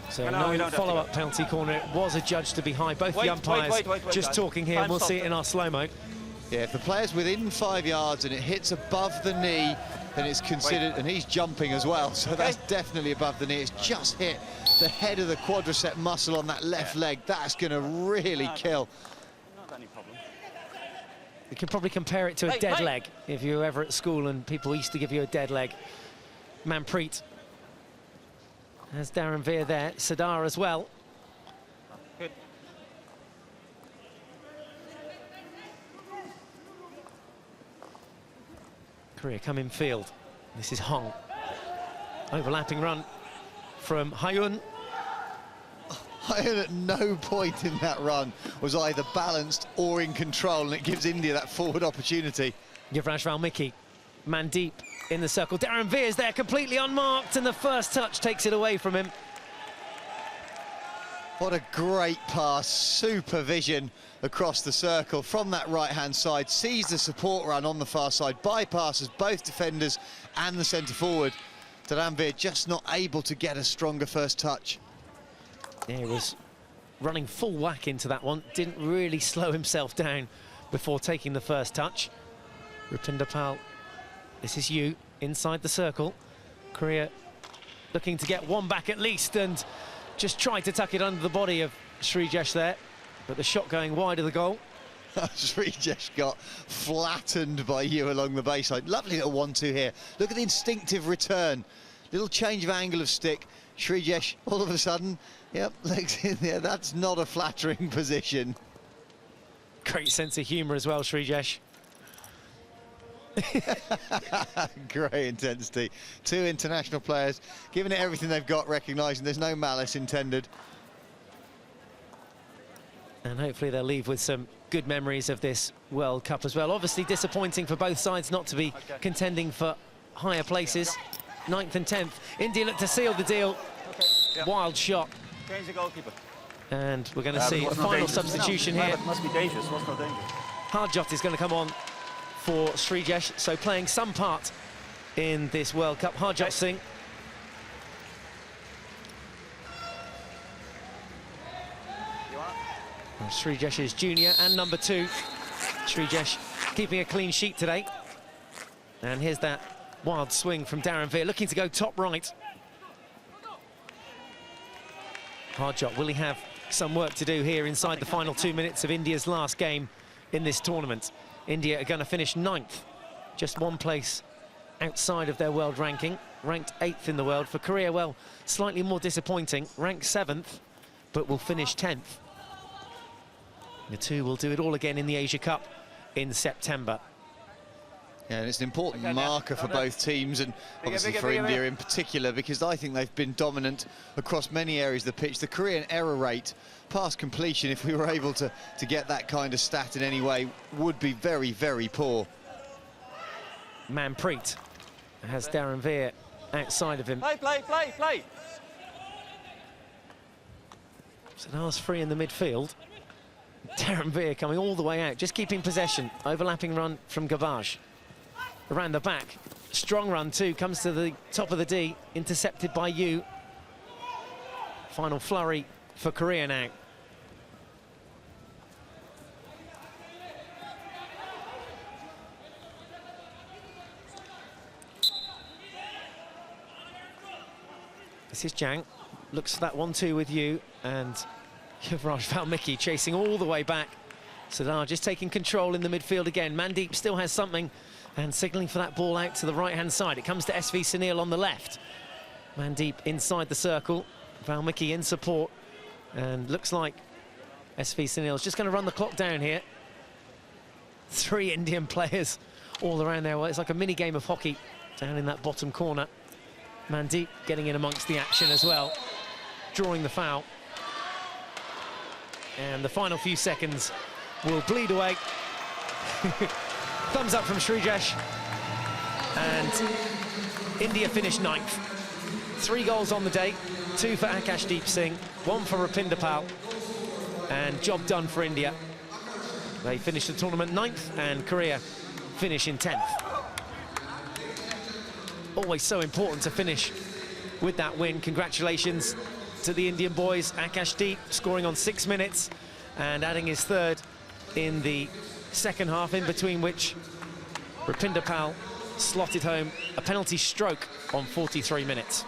So no follow-up penalty corner. It was adjudged to be high. Both the umpires just talking here, and we'll see it in our slow-mo. Yeah, if the player's within 5 yards and it hits above the knee, then it's considered, and he's jumping as well, so that's definitely above the knee. It's just hit the head of the quadricep muscle on that left leg. That's going to really kill. Not any problem. You can probably compare it to a dead leg if you were ever at school and people used to give you a dead leg. Manpreet has Darren Veer there, Sadar as well. Good. Korea come in field. This is Hong. Overlapping run from Hyun. Hyun at no point in that run was either balanced or in control, and it gives India that forward opportunity. Yuvraj Valmiki, Mandeep in the circle. Darren Veer's there completely unmarked, and the first touch takes it away from him. What a great pass, supervision across the circle from that right-hand side, sees the support run on the far side, bypasses both defenders and the centre forward. Darren Veer just not able to get a stronger first touch. Yeah, he was running full whack into that one, didn't really slow himself down before taking the first touch. Rapinder Pal, this is you, inside the circle. Korea looking to get one back at least, and just tried to tuck it under the body of Srijesh there, but the shot going wide of the goal. Srijesh got flattened by you along the baseline. Lovely little 1-2 here. Look at the instinctive return. Little change of angle of stick. Srijesh, all of a sudden, yep, legs in there. That's not a flattering position. Great sense of humour as well, Srijesh. Great intensity. 2 international players giving it everything they've got, recognising there's no malice intended. And hopefully they'll leave with some good memories of this World Cup as well. Obviously disappointing for both sides not to be contending for higher places. 9th and 10th. India look to seal the deal. Wild shot. Change the goalkeeper. And we're going to see a final substitution here. It must be dangerous. What's not dangerous? Harjot is going to come on for Srijesh, so playing some part in this World Cup. Harjot Singh. Srijesh is junior and number 2. Srijesh keeping a clean sheet today. And here's that wild swing from Darren Veer, looking to go top right. Harjot, will he have some work to do here inside the final 2 minutes of India's last game in this tournament? India are going to finish 9th, just 1 place outside of their world ranking, ranked 8th in the world. For Korea, well, slightly more disappointing, ranked 7th, but will finish 10th. The 2 will do it all again in the Asia Cup in September. Yeah, and it's an important marker for both teams, and obviously for India in particular, because I think they've been dominant across many areas of the pitch. The Korean error rate, past completion, if we were able to get that kind of stat in any way, would be very, very poor. Manpreet has Darren Veer outside of him. Play! Sadar's free in the midfield. Darren Veer coming all the way out, just keeping possession. Overlapping run from Gavage. around the back. Strong run too, comes to the top of the D, intercepted by Yu. Final flurry for Korea now. This is Jang, looks for that 1-2 with Yu, and Yuvraj Valmiki chasing all the way back. Sadar just taking control in the midfield again. Mandeep still has something and signalling for that ball out to the right-hand side. It comes to SV Sunil on the left. Mandeep inside the circle, Valmiki in support, and looks like SV Sunil's just going to run the clock down here. 3 Indian players all around there. Well, it's like a mini game of hockey down in that bottom corner. Mandeep getting in amongst the action as well, drawing the foul. And the final few seconds will bleed away. Thumbs up from Srijesh. And India finished 9th. 3 goals on the day, 2 for Akashdeep Singh, 1 for Rupinder Pal. And job done for India. They finished the tournament 9th, and Korea finish in 10th. Always so important to finish with that win. Congratulations to the Indian boys. Akashdeep scoring on 6 minutes and adding his 3rd in the second half, in between which Rupinder Pal slotted home a penalty stroke on 43 minutes.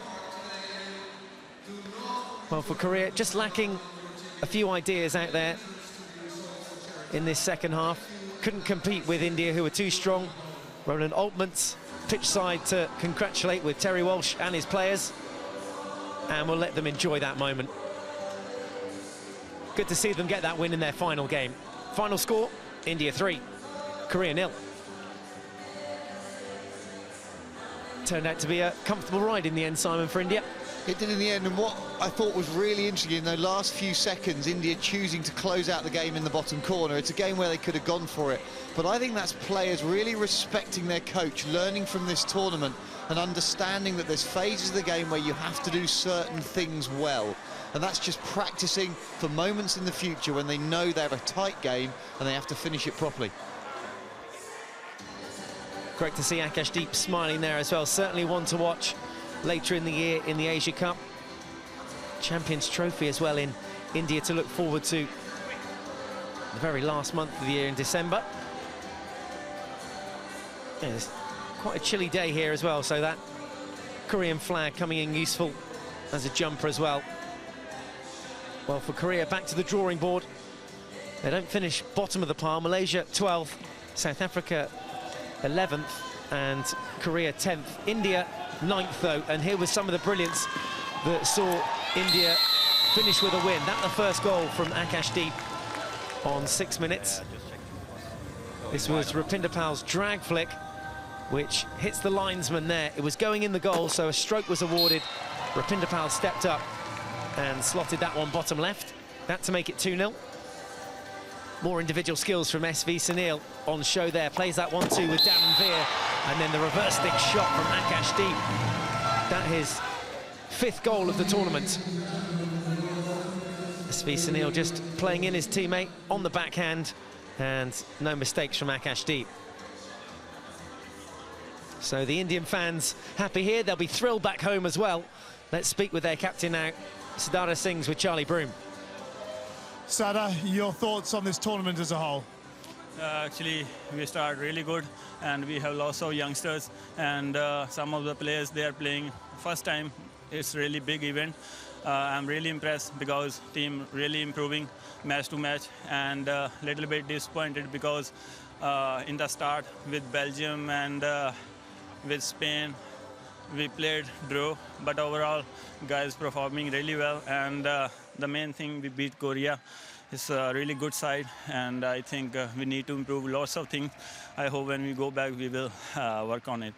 Well, for Korea, just lacking a few ideas out there in this second half. Couldn't compete with India, who were too strong. Roland Altmans pitch side to congratulate with Terry Walsh and his players, and we'll let them enjoy that moment. Good to see them get that win in their final game. Final score, India 3, Korea 0. Turned out to be a comfortable ride in the end, Simon, for India. It did in the end, and what I thought was really interesting in those last few seconds, India choosing to close out the game in the bottom corner. It's a game where they could have gone for it, but I think that's players really respecting their coach, learning from this tournament and understanding that there's phases of the game where you have to do certain things well, and that's just practicing for moments in the future when they know they're a tight game and they have to finish it properly. Great to see Akashdeep smiling there as well. Certainly one to watch later in the year in the Asia Cup. Champions Trophy as well in India to look forward to the very last month of the year in December. Yeah, it's quite a chilly day here as well, so that Korean flag coming in useful as a jumper as well. Well, for Korea, back to the drawing board. They don't finish bottom of the pile. Malaysia 12th, South Africa 11th, and Korea 10th. India 9th though, and here was some of the brilliance that saw India finish with a win. That's the first goal from Akashdeep on 6 minutes. This was Rupinder Pal's drag flick, which hits the linesman there. It was going in the goal, so a stroke was awarded. Rupinder Pal stepped up and slotted that one bottom left. That to make it 2-0. More individual skills from SV Sunil on show there. Plays that 1-2 with Darren Veer, and then the reverse stick shot from Akashdeep. That is 5th goal of the tournament. SV Sunil just playing in his teammate on the backhand, and no mistakes from Akashdeep. So the Indian fans happy here. They'll be thrilled back home as well. Let's speak with their captain now. Sadara Singh's with Charlie Broom. Sada, your thoughts on this tournament as a whole? Actually, we start really good, and we have lots of youngsters, and some of the players, they are playing first time. It's really big event. I'm really impressed because team really improving match to match, and a little bit disappointed because in the start with Belgium and with Spain, we played draw, but overall guys performing really well, and the main thing, we beat Korea. It's a really good side, and I think we need to improve lots of things. I hope when we go back we will work on it.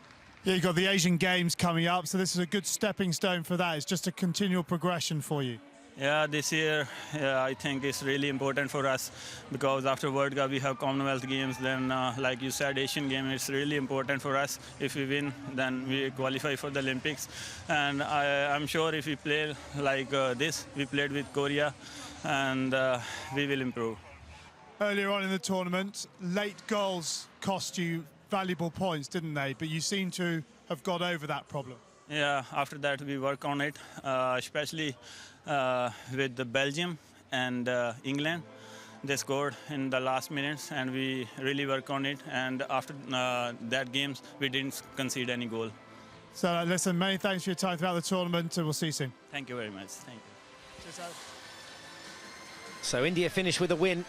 Yeah, you've got the Asian Games coming up, so this is a good stepping stone for that. It's just a continual progression for you. Yeah, this year I think it's really important for us because after World Cup we have Commonwealth Games, then like you said, Asian Games, it's really important for us. If we win, then we qualify for the Olympics, and I'm sure if we play like this, we played with Korea, and we will improve. Earlier on in the tournament, late goals cost you valuable points, didn't they? But you seem to have got over that problem. Yeah, after that we work on it, especially with the Belgium and England. They scored in the last minutes and we really work on it. And after that games, we didn't concede any goal. So listen, many thanks for your time throughout the tournament and we'll see you soon. Thank you very much. Thank you. Cheers, Alex. So India finished with a win.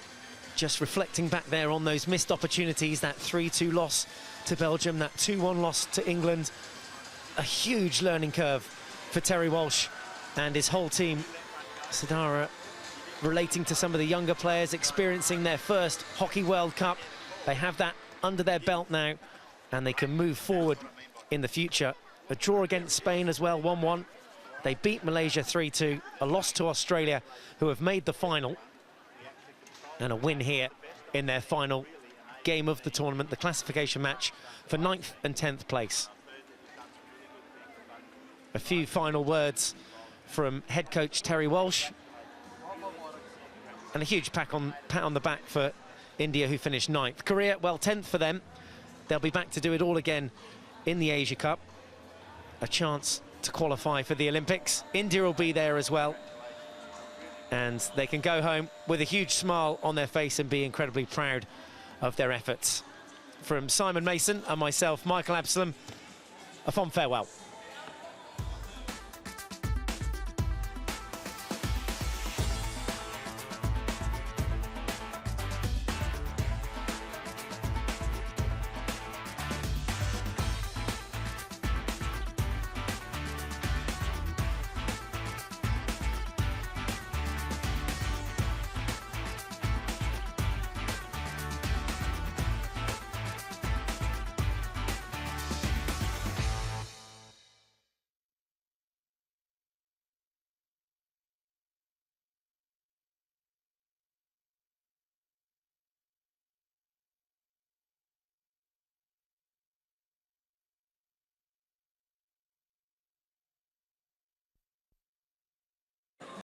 Just reflecting back there on those missed opportunities, that 3-2 loss to Belgium, that 2-1 loss to England. A huge learning curve for Terry Walsh and his whole team. Sidara relating to some of the younger players experiencing their first Hockey World Cup. They have that under their belt now and they can move forward in the future. A draw against Spain as well, 1-1. They beat Malaysia 3-2, a loss to Australia, who have made the final, and a win here in their final game of the tournament, the classification match for 9th and 10th place. A few final words from head coach Terry Walsh, and a huge pat on the back for India, who finished 9th. Korea, well, 10th for them. They'll be back to do it all again in the Asia Cup. A chance to qualify for the Olympics. India will be there as well. And they can go home with a huge smile on their face and be incredibly proud of their efforts. From Simon Mason and myself, Michael Absalom, a fond farewell.